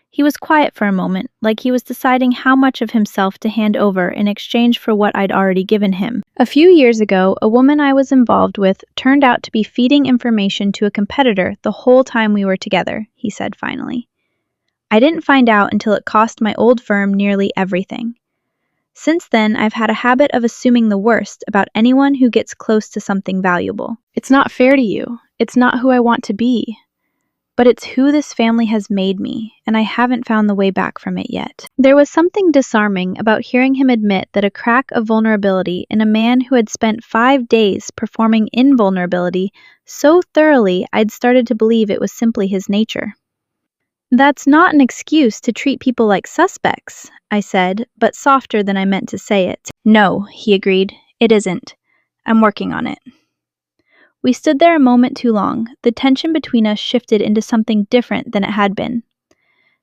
He was quiet for a moment, like he was deciding how much of himself to hand over in exchange for what I'd already given him. A few years ago, a woman I was involved with turned out to be feeding information to a competitor the whole time we were together, he said finally. I didn't find out until it cost my old firm nearly everything. Since then, I've had a habit of assuming the worst about anyone who gets close to something valuable. It's not fair to you. It's not who I want to be. But it's who this family has made me, and I haven't found the way back from it yet. There was something disarming about hearing him admit that a crack of vulnerability in a man who had spent 5 days performing invulnerability so thoroughly I'd started to believe it was simply his nature. That's not an excuse to treat people like suspects, I said, but softer than I meant to say it. No, he agreed, it isn't. I'm working on it. We stood there a moment too long. The tension between us shifted into something different than it had been.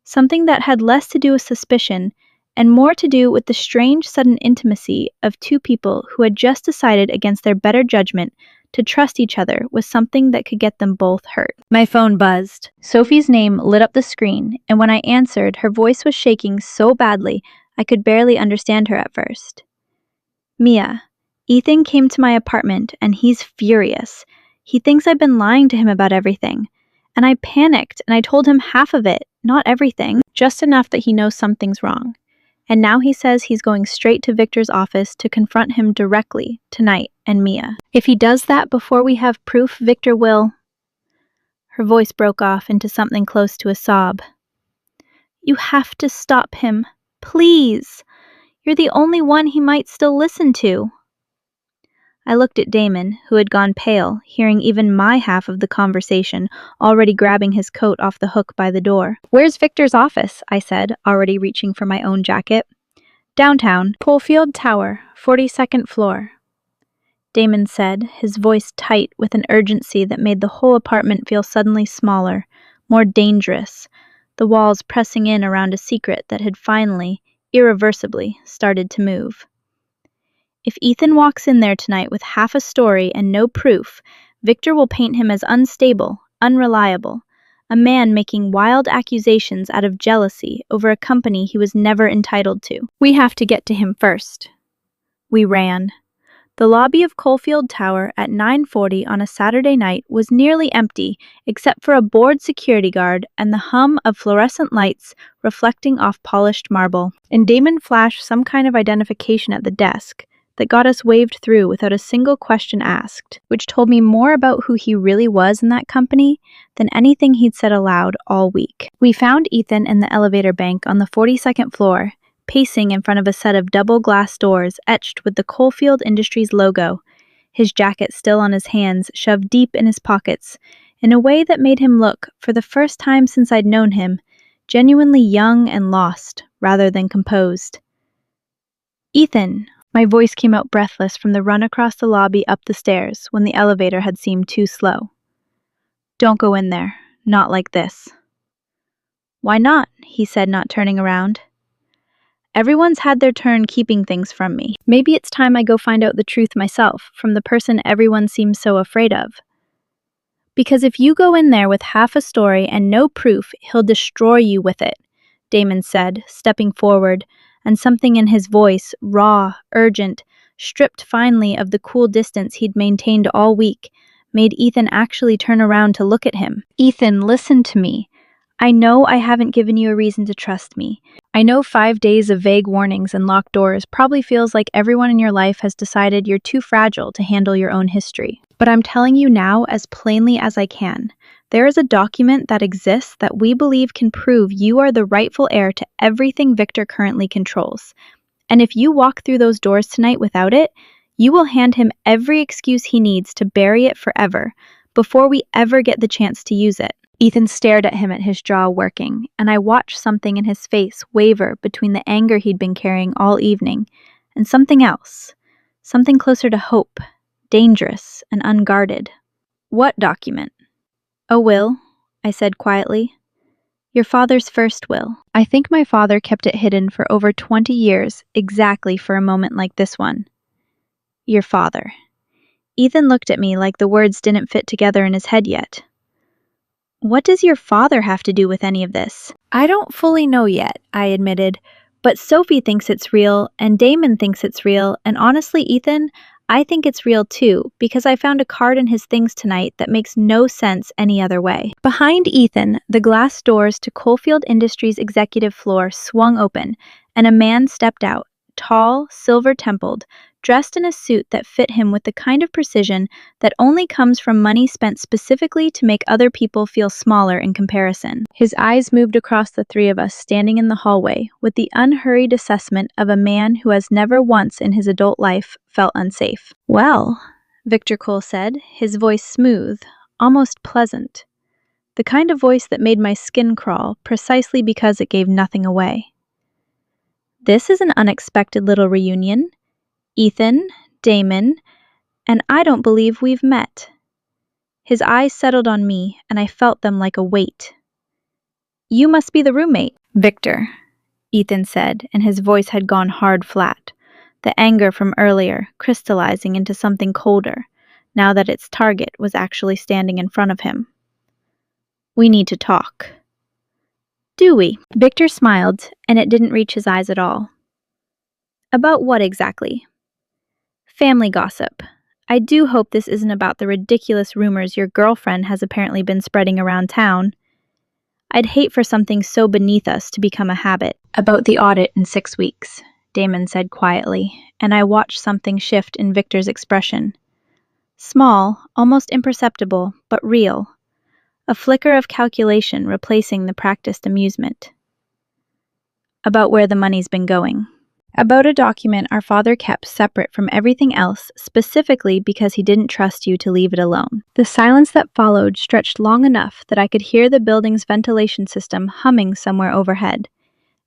Something that had less to do with suspicion and more to do with the strange sudden intimacy of two people who had just decided against their better judgment to trust each other with something that could get them both hurt. My phone buzzed. Sophie's name lit up the screen, and when I answered, her voice was shaking so badly I could barely understand her at first. Mia, Ethan came to my apartment, and he's furious. He thinks I've been lying to him about everything. And I panicked, and I told him half of it, not everything, just enough that he knows something's wrong. And now he says he's going straight to Victor's office to confront him directly, tonight, and Mia. If he does that before we have proof, Victor will... Her voice broke off into something close to a sob. You have to stop him. Please. You're the only one he might still listen to. I looked at Damon, who had gone pale, hearing even my half of the conversation, already grabbing his coat off the hook by the door. Where's Victor's office? I said, already reaching for my own jacket. Downtown, Coalfield Tower, 42nd floor. Damon said, his voice tight with an urgency that made the whole apartment feel suddenly smaller, more dangerous, the walls pressing in around a secret that had finally, irreversibly, started to move. If Ethan walks in there tonight with half a story and no proof, Victor will paint him as unstable, unreliable, a man making wild accusations out of jealousy over a company he was never entitled to. We have to get to him first. We ran. The lobby of Coalfield Tower at 9:40 on a Saturday night was nearly empty except for a bored security guard and the hum of fluorescent lights reflecting off polished marble. And Damon flashed some kind of identification at the desk that got us waved through without a single question asked, which told me more about who he really was in that company than anything he'd said aloud all week. We found Ethan in the elevator bank on the 42nd floor, pacing in front of a set of double glass doors etched with the Coalfield Industries logo, his jacket still on his hands, shoved deep in his pockets, in a way that made him look, for the first time since I'd known him, genuinely young and lost, rather than composed. Ethan! My voice came out breathless from the run across the lobby up the stairs when the elevator had seemed too slow. Don't go in there. Not like this. Why not? He said, not turning around. Everyone's had their turn keeping things from me. Maybe it's time I go find out the truth myself from the person everyone seems so afraid of. Because if you go in there with half a story and no proof, he'll destroy you with it, Damon said, stepping forward, and something in his voice, raw, urgent, stripped finally of the cool distance he'd maintained all week, made Ethan actually turn around to look at him. "Ethan, listen to me. I know I haven't given you a reason to trust me. I know 5 days of vague warnings and locked doors probably feels like everyone in your life has decided you're too fragile to handle your own history. But I'm telling you now as plainly as I can. There is a document that exists that we believe can prove you are the rightful heir to everything Victor currently controls. And if you walk through those doors tonight without it, you will hand him every excuse he needs to bury it forever, before we ever get the chance to use it." Ethan stared at him, at his jaw working, and I watched something in his face waver between the anger he'd been carrying all evening and something else, something closer to hope, dangerous and unguarded. "What document?" "A will," I said quietly. "Your father's first will. I think my father kept it hidden for over 20 years, exactly for a moment like this one." "Your father." Ethan looked at me like the words didn't fit together in his head yet. "What does your father have to do with any of this?" "I don't fully know yet," I admitted, "but Sophie thinks it's real, and Damon thinks it's real, and honestly, Ethan, I think it's real too, because I found a card in his things tonight that makes no sense any other way." Behind Ethan, the glass doors to Coalfield Industries' executive floor swung open, and a man stepped out, tall, silver-templed, dressed in a suit that fit him with the kind of precision that only comes from money spent specifically to make other people feel smaller in comparison. His eyes moved across the three of us standing in the hallway with the unhurried assessment of a man who has never once in his adult life felt unsafe. "Well," Victor Cole said, his voice smooth, almost pleasant. The kind of voice that made my skin crawl precisely because it gave nothing away. "This is an unexpected little reunion. Ethan, Damon, and I don't believe we've met." His eyes settled on me, and I felt them like a weight. "You must be the roommate." "Victor," Ethan said, and his voice had gone hard flat, the anger from earlier crystallizing into something colder, now that its target was actually standing in front of him. "We need to talk." "Do we?" Victor smiled, and it didn't reach his eyes at all. "About what exactly?" "Family gossip. I do hope this isn't about the ridiculous rumors your girlfriend has apparently been spreading around town. I'd hate for something so beneath us to become a habit." "About the audit in 6 weeks," Damon said quietly, and I watched something shift in Victor's expression. Small, almost imperceptible, but real. A flicker of calculation replacing the practiced amusement. "About where the money's been going." "About a document our father kept separate from everything else, specifically because he didn't trust you to leave it alone." The silence that followed stretched long enough that I could hear the building's ventilation system humming somewhere overhead.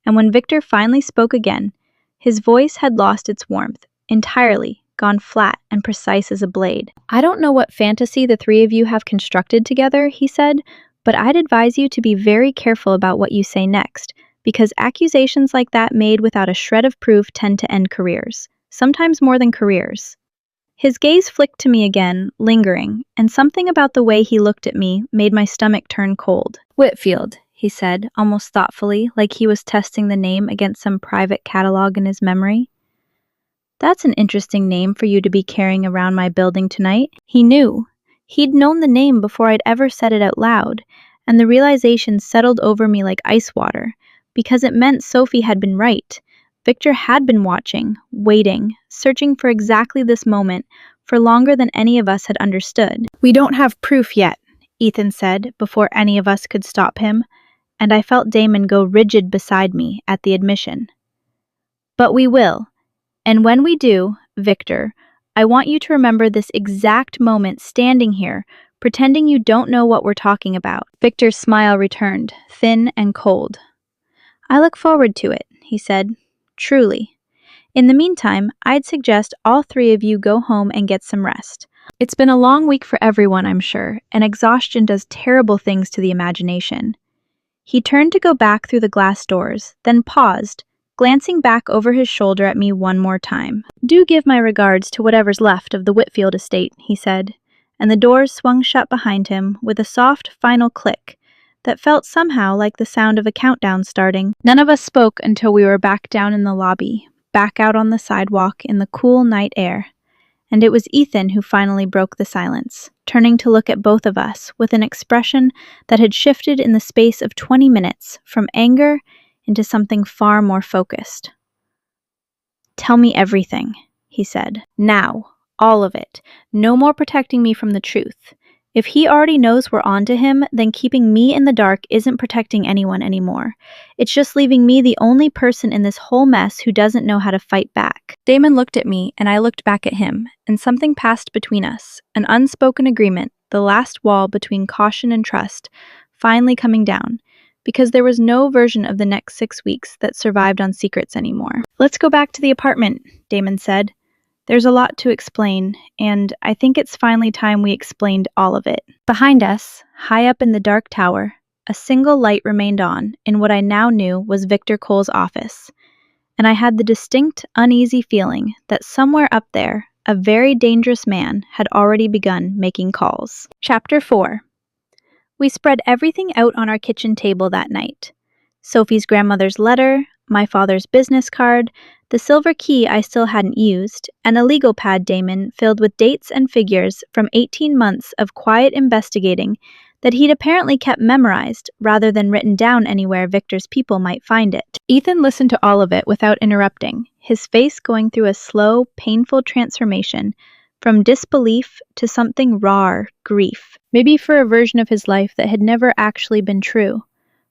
And when Victor finally spoke again, his voice had lost its warmth, entirely, gone flat and precise as a blade. "I don't know what fantasy the three of you have constructed together," he said, "but I'd advise you to be very careful about what you say next, because accusations like that made without a shred of proof tend to end careers, sometimes more than careers." His gaze flicked to me again, lingering, and something about the way he looked at me made my stomach turn cold. "Whitfield," he said, almost thoughtfully, like he was testing the name against some private catalog in his memory. "That's an interesting name for you to be carrying around my building tonight." He knew. He'd known the name before I'd ever said it out loud, and the realization settled over me like ice water, because it meant Sophie had been right. Victor had been watching, waiting, searching for exactly this moment for longer than any of us had understood. "We don't have proof yet," Ethan said before any of us could stop him, and I felt Damon go rigid beside me at the admission. "But we will. And when we do, Victor, I want you to remember this exact moment standing here, pretending you don't know what we're talking about." Victor's smile returned, thin and cold. "I look forward to it," he said. "Truly. In the meantime, I'd suggest all three of you go home and get some rest. It's been a long week for everyone, I'm sure, and exhaustion does terrible things to the imagination." He turned to go back through the glass doors, then paused, glancing back over his shoulder at me one more time. "Do give my regards to whatever's left of the Whitfield estate," he said, and the doors swung shut behind him with a soft final click, that felt somehow like the sound of a countdown starting. None of us spoke until we were back down in the lobby, back out on the sidewalk in the cool night air. And it was Ethan who finally broke the silence, turning to look at both of us with an expression that had shifted in the space of 20 minutes from anger into something far more focused. "Tell me everything," he said. "Now. All of it. No more protecting me from the truth. If he already knows we're onto him, then keeping me in the dark isn't protecting anyone anymore. It's just leaving me the only person in this whole mess who doesn't know how to fight back." Damon looked at me, and I looked back at him, and something passed between us, an unspoken agreement, the last wall between caution and trust, finally coming down, because there was no version of the next 6 weeks that survived on secrets anymore. "Let's go back to the apartment," Damon said. "There's a lot to explain, and I think it's finally time we explained all of it." Behind us, high up in the dark tower, a single light remained on in what I now knew was Victor Cole's office, and I had the distinct, uneasy feeling that somewhere up there, a very dangerous man had already begun making calls. Chapter 4. We spread everything out on our kitchen table that night. Sophie's grandmother's letter, my father's business card, the silver key I still hadn't used, and a legal pad Damon filled with dates and figures from 18 months of quiet investigating that he'd apparently kept memorized rather than written down anywhere Victor's people might find it. Ethan listened to all of it without interrupting, his face going through a slow, painful transformation from disbelief to something raw grief, maybe for a version of his life that had never actually been true,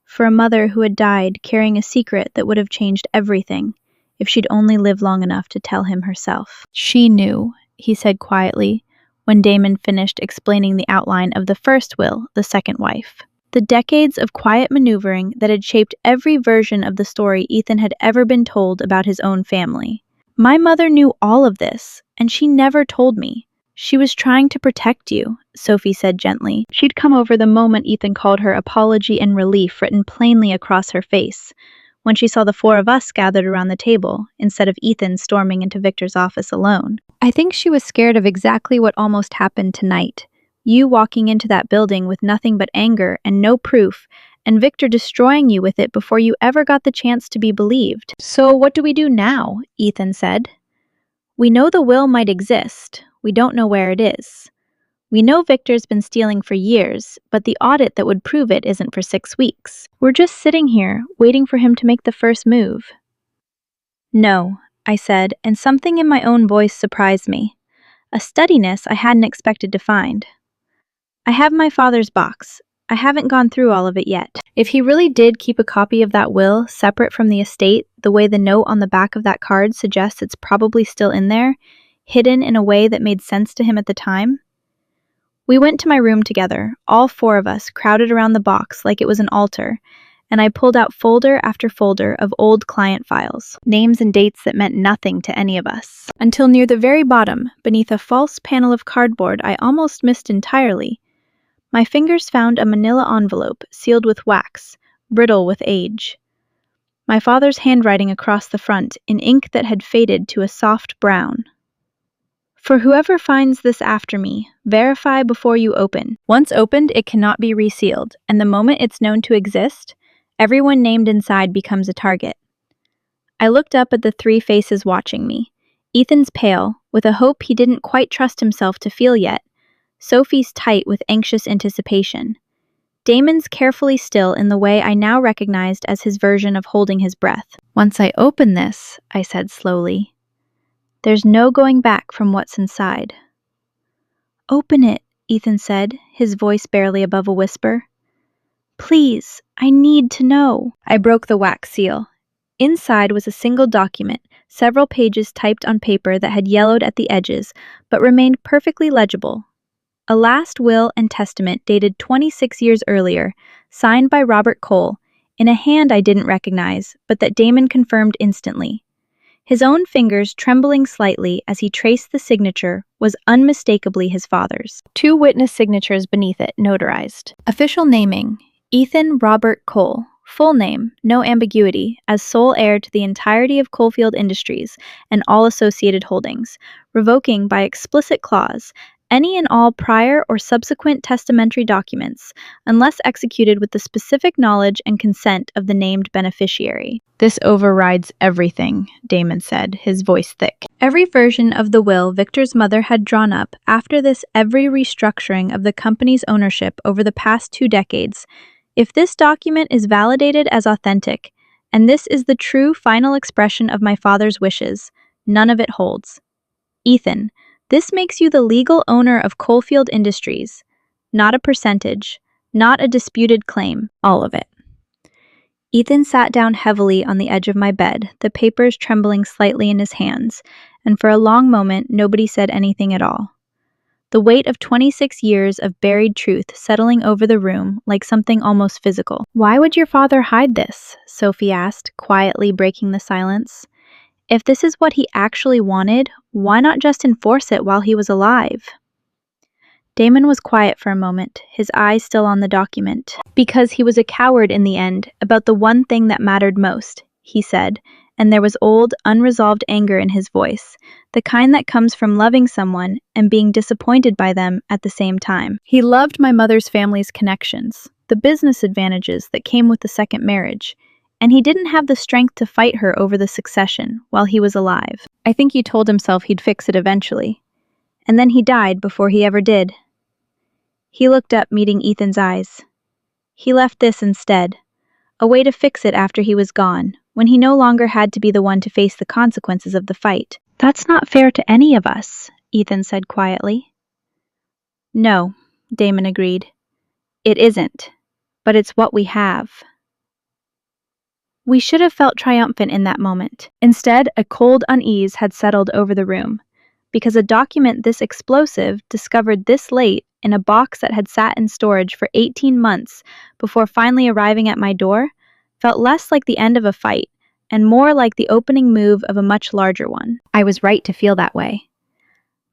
for a mother who had died carrying a secret that would have changed everything if she'd only lived long enough to tell him herself. "She knew," he said quietly, when Damon finished explaining the outline of the first will, the second wife. The decades of quiet maneuvering that had shaped every version of the story Ethan had ever been told about his own family. "My mother knew all of this, and she never told me. She was trying to protect you," Sophie said gently. She'd come over the moment Ethan called her apology and relief written plainly across her face, when she saw the 4 of us gathered around the table, instead of Ethan storming into Victor's office alone. "I think she was scared of exactly what almost happened tonight. You walking into that building with nothing but anger and no proof, and Victor destroying you with it before you ever got the chance to be believed." "So what do we do now?" Ethan said. "We know the will might exist. We don't know where it is. We know Victor's been stealing for years, but the audit that would prove it isn't for 6 weeks. We're just sitting here, waiting for him to make the first move." "No," I said, and something in my own voice surprised me. A steadiness I hadn't expected to find. "I have my father's box. I haven't gone through all of it yet. If he really did keep a copy of that will separate from the estate, the way the note on the back of that card suggests it's probably still in there, hidden in a way that made sense to him at the time." We went to my room together, all 4 of us crowded around the box like it was an altar, and I pulled out folder after folder of old client files, names and dates that meant nothing to any of us, until near the very bottom, beneath a false panel of cardboard I almost missed entirely, my fingers found a manila envelope sealed with wax, brittle with age. My father's handwriting across the front in ink that had faded to a soft brown. "For whoever finds this after me, verify before you open. Once opened, it cannot be resealed, and the moment it's known to exist, everyone named inside becomes a target." I looked up at the 3 faces watching me. Ethan's pale, with a hope he didn't quite trust himself to feel yet. Sophie's tight with anxious anticipation. Damon's carefully still in the way I now recognized as his version of holding his breath. "Once I open this," I said slowly, "there's no going back from what's inside." "Open it," Ethan said, his voice barely above a whisper. "Please, I need to know." I broke the wax seal. Inside was a single document, several pages typed on paper that had yellowed at the edges, but remained perfectly legible. A last will and testament dated 26 years earlier, signed by Robert Cole, in a hand I didn't recognize, but that Damon confirmed instantly. His own fingers trembling slightly as he traced the signature was unmistakably his father's. 2 witness signatures beneath it, notarized. Official naming, Ethan Robert Cole. Full name, no ambiguity, as sole heir to the entirety of Coalfield Industries and all associated holdings, revoking by explicit clause any and all prior or subsequent testamentary documents, unless executed with the specific knowledge and consent of the named beneficiary. This overrides everything, Damon said, his voice thick. Every version of the will Victor's mother had drawn up after this, every restructuring of the company's ownership over the past 2 decades. If this document is validated as authentic, and this is the true final expression of my father's wishes, none of it holds. Ethan, this makes you the legal owner of Coalfield Industries. Not a percentage, not a disputed claim, all of it. Ethan sat down heavily on the edge of my bed, the papers trembling slightly in his hands, and for a long moment nobody said anything at all. The weight of 26 years of buried truth settling over the room like something almost physical. "Why would your father hide this?" Sophie asked, quietly breaking the silence. "If this is what he actually wanted, why not just enforce it while he was alive?" Damon was quiet for a moment, his eyes still on the document. "Because he was a coward in the end, about the one thing that mattered most," he said, and there was old, unresolved anger in his voice, the kind that comes from loving someone and being disappointed by them at the same time. "He loved my mother's family's connections, the business advantages that came with the second marriage, and he didn't have the strength to fight her over the succession while he was alive. I think he told himself he'd fix it eventually. And then he died before he ever did." He looked up, meeting Ethan's eyes. "He left this instead, a way to fix it after he was gone, when he no longer had to be the one to face the consequences of the fight." "That's not fair to any of us," Ethan said quietly. "No," Damon agreed. "It isn't, but it's what we have." We should have felt triumphant in that moment. Instead, a cold unease had settled over the room, because a document this explosive, discovered this late in a box that had sat in storage for 18 months before finally arriving at my door, felt less like the end of a fight and more like the opening move of a much larger one. I was right to feel that way.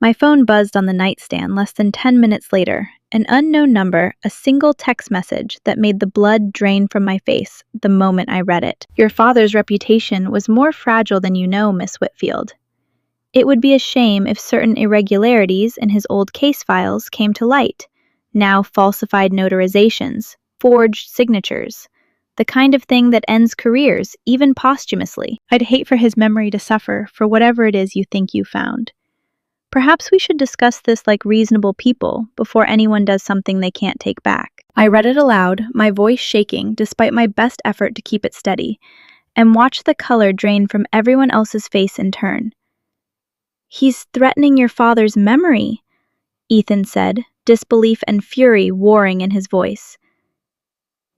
My phone buzzed on the nightstand less than 10 minutes later, an unknown number, a single text message that made the blood drain from my face the moment I read it. "Your father's reputation was more fragile than you know, Miss Whitfield. It would be a shame if certain irregularities in his old case files came to light, now falsified notarizations, forged signatures, the kind of thing that ends careers, even posthumously. I'd hate for his memory to suffer for whatever it is you think you found. Perhaps we should discuss this like reasonable people before anyone does something they can't take back." I read it aloud, my voice shaking despite my best effort to keep it steady, and watched the color drain from everyone else's face in turn. "He's threatening your father's memory," Ethan said, disbelief and fury warring in his voice.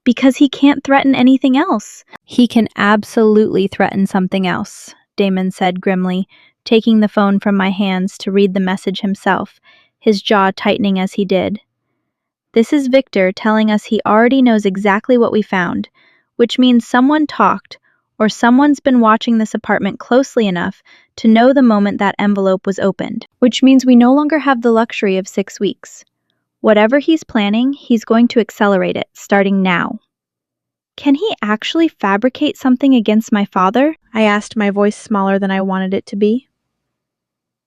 "Because he can't threaten anything else." "He can absolutely threaten something else," Damon said grimly, taking the phone from my hands to read the message himself, his jaw tightening as he did. "This is Victor telling us he already knows exactly what we found, which means someone talked, or someone's been watching this apartment closely enough to know the moment that envelope was opened, which means we no longer have the luxury of 6 weeks. Whatever he's planning, he's going to accelerate it, starting now." "Can he actually fabricate something against my father?" I asked, my voice smaller than I wanted it to be.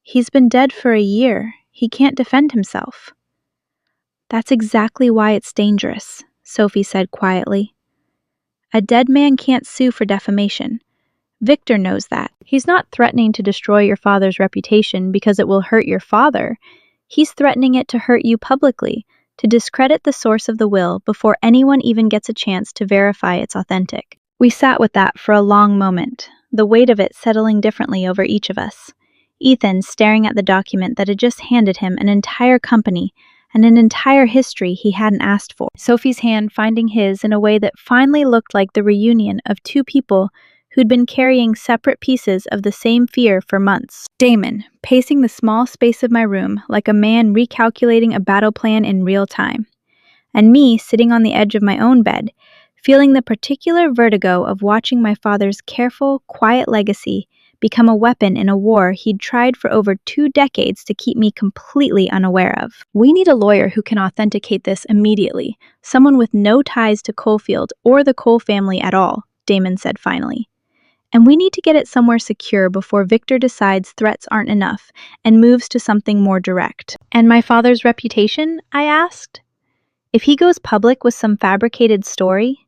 "He's been dead for a year. He can't defend himself." "That's exactly why it's dangerous," Sophie said quietly. "A dead man can't sue for defamation. Victor knows that. He's not threatening to destroy your father's reputation because it will hurt your father. He's threatening it to hurt you publicly, to discredit the source of the will before anyone even gets a chance to verify it's authentic." We sat with that for a long moment, the weight of it settling differently over each of us. Ethan staring at the document that had just handed him an entire company and an entire history he hadn't asked for. Sophie's hand finding his in a way that finally looked like the reunion of 2 people who'd been carrying separate pieces of the same fear for months. Damon, pacing the small space of my room like a man recalculating a battle plan in real time. And me sitting on the edge of my own bed, feeling the particular vertigo of watching my father's careful, quiet legacy become a weapon in a war he'd tried for over 2 decades to keep me completely unaware of. "We need a lawyer who can authenticate this immediately, someone with no ties to Coalfield or the Cole family at all," Damon said finally. and we need to get it somewhere secure before Victor decides threats aren't enough and moves to something more direct. And my father's reputation? I asked. If he goes public with some fabricated story?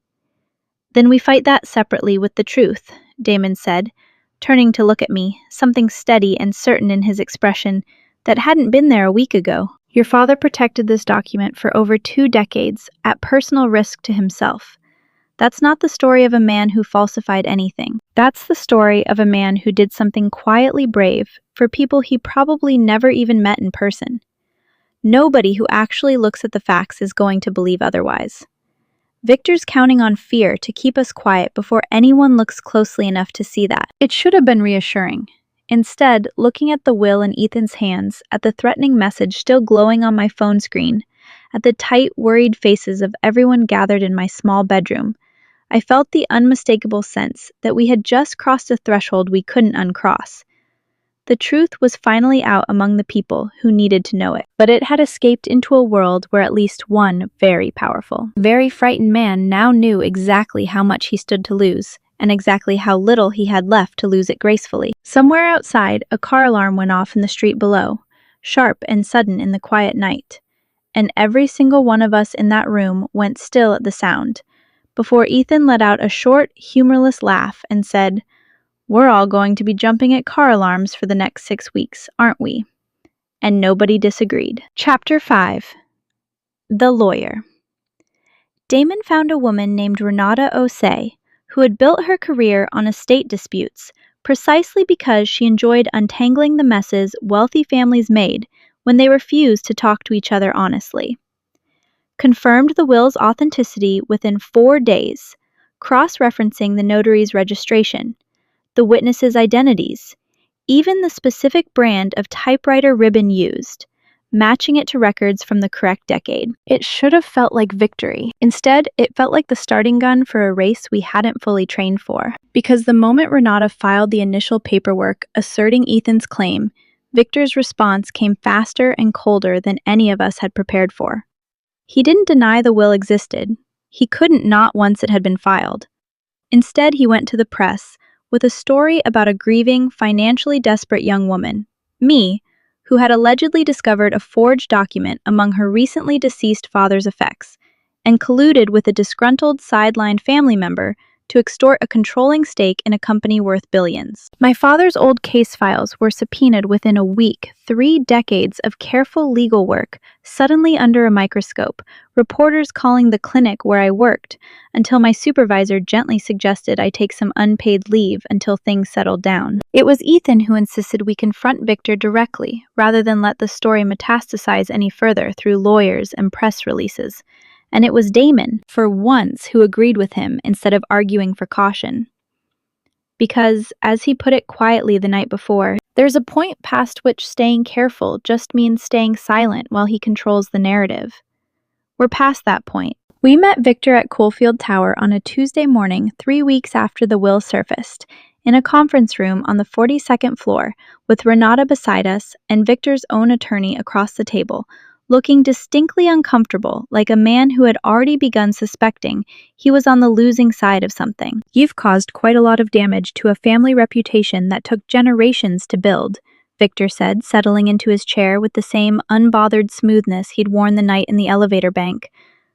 Then we fight that separately with the truth, Damon said, turning to look at me, something steady and certain in his expression that hadn't been there a week ago. Your father protected this document for over 2 decades, at personal risk to himself. That's not the story of a man who falsified anything. That's the story of a man who did something quietly brave for people he probably never even met in person. Nobody who actually looks at the facts is going to believe otherwise. Victor's counting on fear to keep us quiet before anyone looks closely enough to see that. It should have been reassuring. Instead, looking at the will in Ethan's hands, at the threatening message still glowing on my phone screen, at the tight, worried faces of everyone gathered in my small bedroom, I felt the unmistakable sense that we had just crossed a threshold we couldn't uncross. The truth was finally out among the people who needed to know it, but it had escaped into a world where at least one very powerful, very frightened man now knew exactly how much he stood to lose, and exactly how little he had left to lose it gracefully. Somewhere outside, a car alarm went off in the street below, sharp and sudden in the quiet night, and every single one of us in that room went still at the sound, before Ethan let out a short, humorless laugh and said, "We're all going to be jumping at car alarms for the next 6 weeks, aren't we?" And nobody disagreed. Chapter 5. The Lawyer. Damon found a woman named Renata Osei, who had built her career on estate disputes, precisely because she enjoyed untangling the messes wealthy families made when they refused to talk to each other honestly. Confirmed the will's authenticity within 4 days, cross-referencing the notary's registration, the witnesses' identities, even the specific brand of typewriter ribbon used, matching it to records from the correct decade. It should have felt like victory. Instead, it felt like the starting gun for a race we hadn't fully trained for. Because the moment Renata filed the initial paperwork asserting Ethan's claim, Victor's response came faster and colder than any of us had prepared for. He didn't deny the will existed. He couldn't not once it had been filed. Instead, he went to the press with a story about a grieving, financially desperate young woman, me, who had allegedly discovered a forged document among her recently deceased father's effects, and colluded with a disgruntled, sidelined family member to extort a controlling stake in a company worth billions. My father's old case files were subpoenaed within a week, 3 decades of careful legal work, suddenly under a microscope, reporters calling the clinic where I worked, until my supervisor gently suggested I take some unpaid leave until things settled down. It was Ethan who insisted we confront Victor directly, rather than let the story metastasize any further through lawyers and press releases. And it was Damon, for once, who agreed with him instead of arguing for caution. Because, as he put it quietly the night before, there's a point past which staying careful just means staying silent while he controls the narrative. We're past that point. We met Victor at Coalfield Tower on a Tuesday morning 3 weeks after the will surfaced, in a conference room on the 42nd floor, with Renata beside us and Victor's own attorney across the table, looking distinctly uncomfortable, like a man who had already begun suspecting he was on the losing side of something. "You've caused quite a lot of damage to a family reputation that took generations to build," Victor said, settling into his chair with the same unbothered smoothness he'd worn the night in the elevator bank,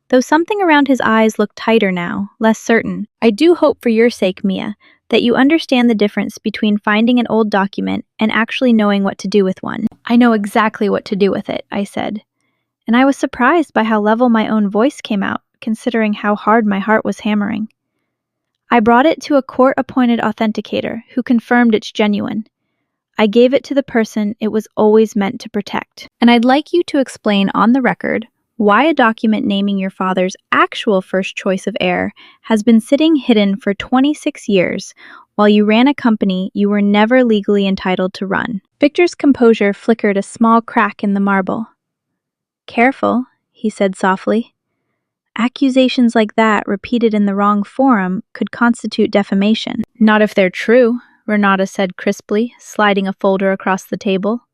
though something around his eyes looked tighter now, less certain. "I do hope for your sake, Mia, that you understand the difference between finding an old document and actually knowing what to do with one." "I know exactly what to do with it," I said. And I was surprised by how level my own voice came out, considering how hard my heart was hammering. "I brought it to a court-appointed authenticator who confirmed it's genuine. I gave it to the person it was always meant to protect. And I'd like you to explain on the record why a document naming your father's actual first choice of heir has been sitting hidden for 26 years while you ran a company you were never legally entitled to run." Victor's composure flickered a small crack in the marble. "Careful," he said softly. "Accusations like that repeated in the wrong forum could constitute defamation." "Not if they're true," Renata said crisply, sliding a folder across the table.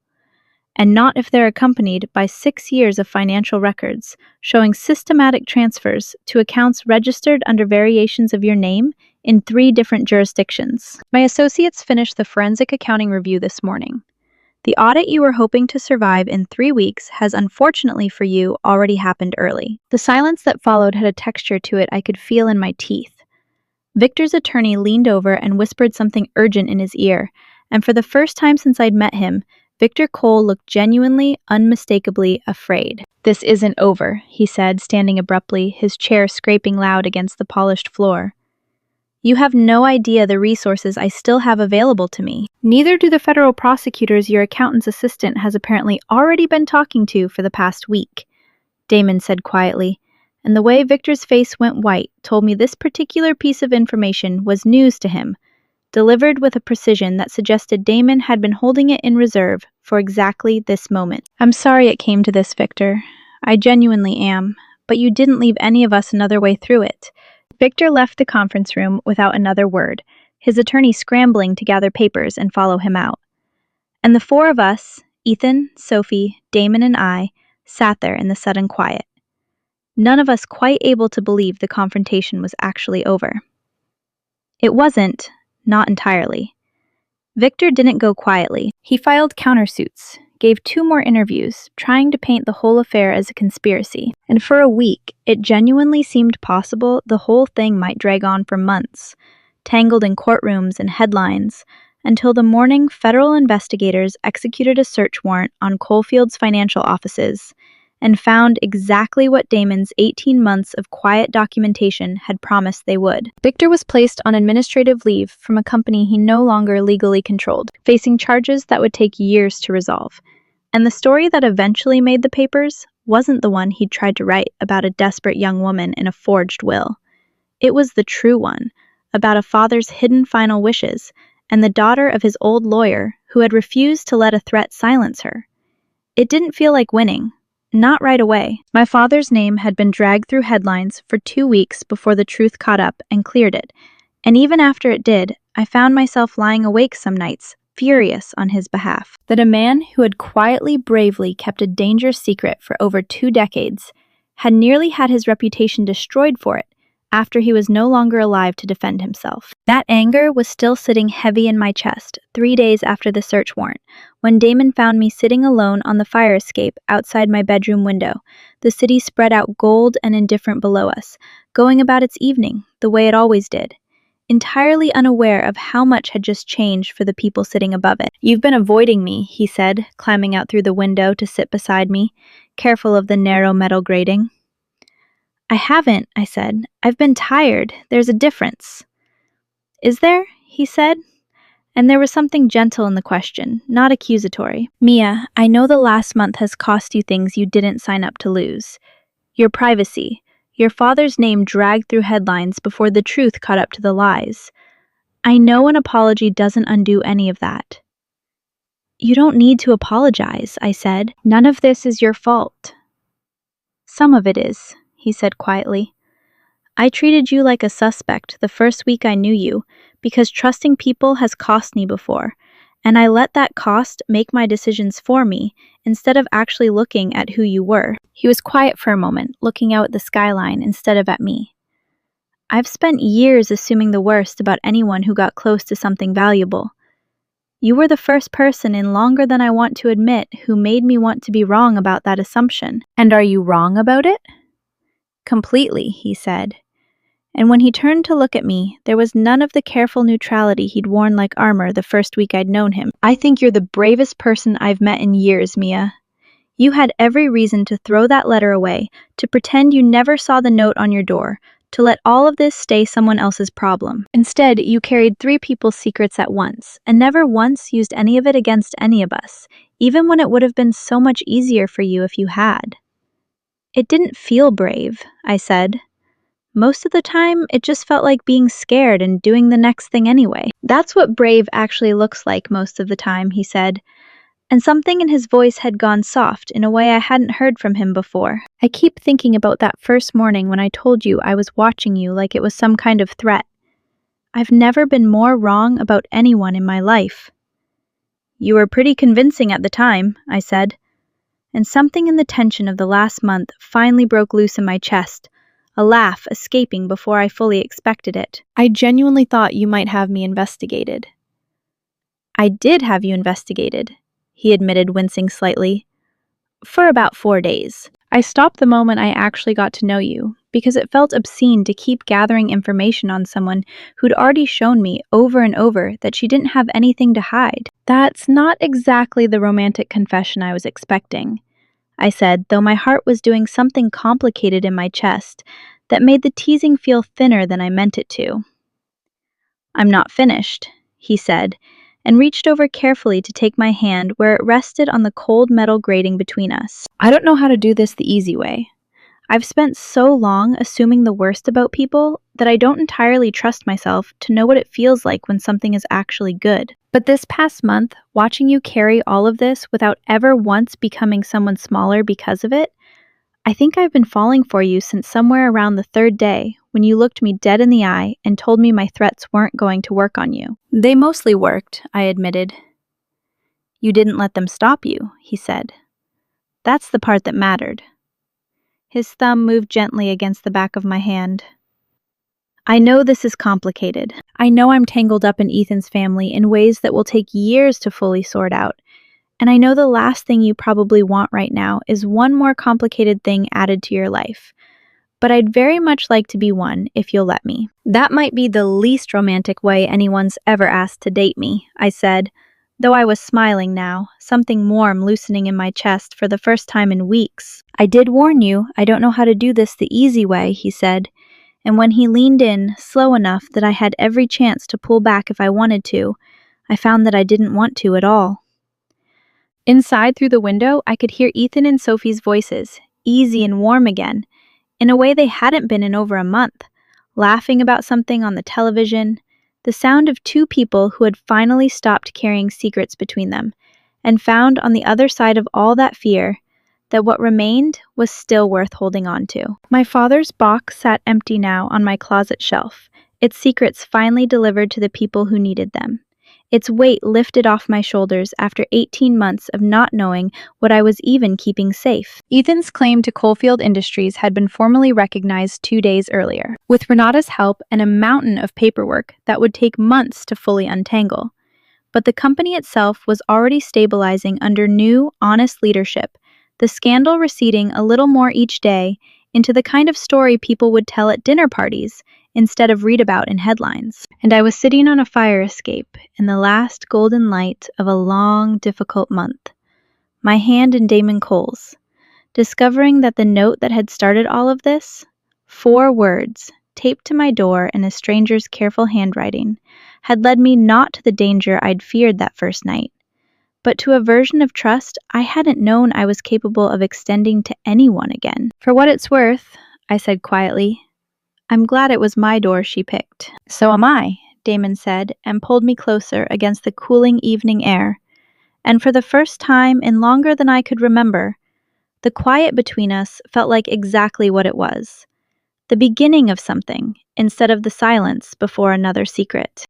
"And not if they're accompanied by 6 years of financial records showing systematic transfers to accounts registered under variations of your name in 3 different jurisdictions. My associates finished the forensic accounting review this morning. The audit you were hoping to survive in 3 weeks has, unfortunately for you, already happened early. The silence that followed had a texture to it I could feel in my teeth. Victor's attorney leaned over and whispered something urgent in his ear, and for the first time since I'd met him, Victor Cole looked genuinely, unmistakably afraid. "This isn't over," he said, standing abruptly, his chair scraping loud against the polished floor. "You have no idea the resources I still have available to me. Neither do the federal prosecutors your accountant's assistant has apparently already been talking to for the past week," Damon said quietly, and the way Victor's face went white told me this particular piece of information was news to him, delivered with a precision that suggested Damon had been holding it in reserve for exactly this moment. "I'm sorry it came to this, Victor. I genuinely am, but you didn't leave any of us another way through it." Victor left the conference room without another word, his attorney scrambling to gather papers and follow him out. And the 4 of us, Ethan, Sophie, Damon, and I, sat there in the sudden quiet. None of us quite able to believe the confrontation was actually over. It wasn't, not entirely. Victor didn't go quietly. He filed countersuits, gave 2 more interviews, trying to paint the whole affair as a conspiracy. And for a week, it genuinely seemed possible the whole thing might drag on for months, tangled in courtrooms and headlines, until the morning federal investigators executed a search warrant on Coalfield's financial offices and found exactly what Damon's 18 months of quiet documentation had promised they would. Victor was placed on administrative leave from a company he no longer legally controlled, facing charges that would take years to resolve. And the story that eventually made the papers wasn't the one he'd tried to write about a desperate young woman in a forged will. It was the true one, about a father's hidden final wishes and the daughter of his old lawyer who had refused to let a threat silence her. It didn't feel like winning. Not right away. My father's name had been dragged through headlines for 2 weeks before the truth caught up and cleared it, and even after it did, I found myself lying awake some nights, furious on his behalf. That a man who had quietly, bravely kept a dangerous secret for over 2 decades had nearly had his reputation destroyed for it after he was no longer alive to defend himself. That anger was still sitting heavy in my chest 3 days after the search warrant, when Damon found me sitting alone on the fire escape outside my bedroom window, the city spread out gold and indifferent below us, going about its evening the way it always did, entirely unaware of how much had just changed for the people sitting above it. "You've been avoiding me," he said, climbing out through the window to sit beside me, careful of the narrow metal grating. "I haven't," I said. "I've been tired. There's a difference." "Is there?" he said. And there was something gentle in the question, not accusatory. "Mia, I know the last month has cost you things you didn't sign up to lose. Your privacy, your father's name dragged through headlines before the truth caught up to the lies. I know an apology doesn't undo any of that." "You don't need to apologize," I said. "None of this is your fault." "Some of it is," he said quietly. "I treated you like a suspect the first week I knew you, because trusting people has cost me before, and I let that cost make my decisions for me instead of actually looking at who you were." He was quiet for a moment, looking out at the skyline instead of at me. "I've spent years assuming the worst about anyone who got close to something valuable. You were the first person in longer than I want to admit who made me want to be wrong about that assumption." "And are you wrong about it?" "Completely," he said. And when he turned to look at me, there was none of the careful neutrality he'd worn like armor the first week I'd known him. "I think you're the bravest person I've met in years, Mia. You had every reason to throw that letter away, to pretend you never saw the note on your door, to let all of this stay someone else's problem. Instead, you carried 3 people's secrets at once, and never once used any of it against any of us, even when it would have been so much easier for you if you had." "It didn't feel brave," I said. "Most of the time, it just felt like being scared and doing the next thing anyway." "That's what brave actually looks like most of the time," he said, and something in his voice had gone soft in a way I hadn't heard from him before. "I keep thinking about that first morning when I told you I was watching you like it was some kind of threat. I've never been more wrong about anyone in my life." "You were pretty convincing at the time," I said, and something in the tension of the last month finally broke loose in my chest, a laugh escaping before I fully expected it. "I genuinely thought you might have me investigated." "I did have you investigated," he admitted, wincing slightly. "For about 4 days. I stopped the moment I actually got to know you, because it felt obscene to keep gathering information on someone who'd already shown me over and over that she didn't have anything to hide." "That's not exactly the romantic confession I was expecting," I said, though my heart was doing something complicated in my chest that made the teasing feel thinner than I meant it to. "I'm not finished," he said, and reached over carefully to take my hand where it rested on the cold metal grating between us. "I don't know how to do this the easy way. I've spent so long assuming the worst about people that I don't entirely trust myself to know what it feels like when something is actually good. But this past month, watching you carry all of this without ever once becoming someone smaller because of it, I think I've been falling for you since somewhere around the 3rd day when you looked me dead in the eye and told me my threats weren't going to work on you." "They mostly worked," I admitted. "You didn't let them stop you," he said. "That's the part that mattered." His thumb moved gently against the back of my hand. "I know this is complicated. I know I'm tangled up in Ethan's family in ways that will take years to fully sort out. And I know the last thing you probably want right now is one more complicated thing added to your life. But I'd very much like to be one if you'll let me." "That might be the least romantic way anyone's ever asked to date me," I said, though I was smiling now, something warm loosening in my chest for the first time in weeks. "I did warn you I don't know how to do this the easy way," he said, and when he leaned in, slow enough that I had every chance to pull back if I wanted to, I found that I didn't want to at all. Inside through the window, I could hear Ethan and Sophie's voices, easy and warm again, in a way they hadn't been in over a month, laughing about something on the television, the sound of 2 people who had finally stopped carrying secrets between them, and found on the other side of all that fear that what remained was still worth holding on to. My father's box sat empty now on my closet shelf, its secrets finally delivered to the people who needed them. Its weight lifted off my shoulders after 18 months of not knowing what I was even keeping safe. Ethan's claim to Coalfield Industries had been formally recognized 2 days earlier, with Renata's help and a mountain of paperwork that would take months to fully untangle. But the company itself was already stabilizing under new, honest leadership, the scandal receding a little more each day into the kind of story people would tell at dinner parties instead of read about in headlines. And I was sitting on a fire escape in the last golden light of a long, difficult month, my hand in Damon Cole's, discovering that the note that had started all of this, 4 words, taped to my door in a stranger's careful handwriting, had led me not to the danger I'd feared that first night, but to a version of trust I hadn't known I was capable of extending to anyone again. "For what it's worth," I said quietly, "I'm glad it was my door she picked." "So am I," Damon said, and pulled me closer against the cooling evening air. And for the first time in longer than I could remember, the quiet between us felt like exactly what it was. The beginning of something, instead of the silence before another secret.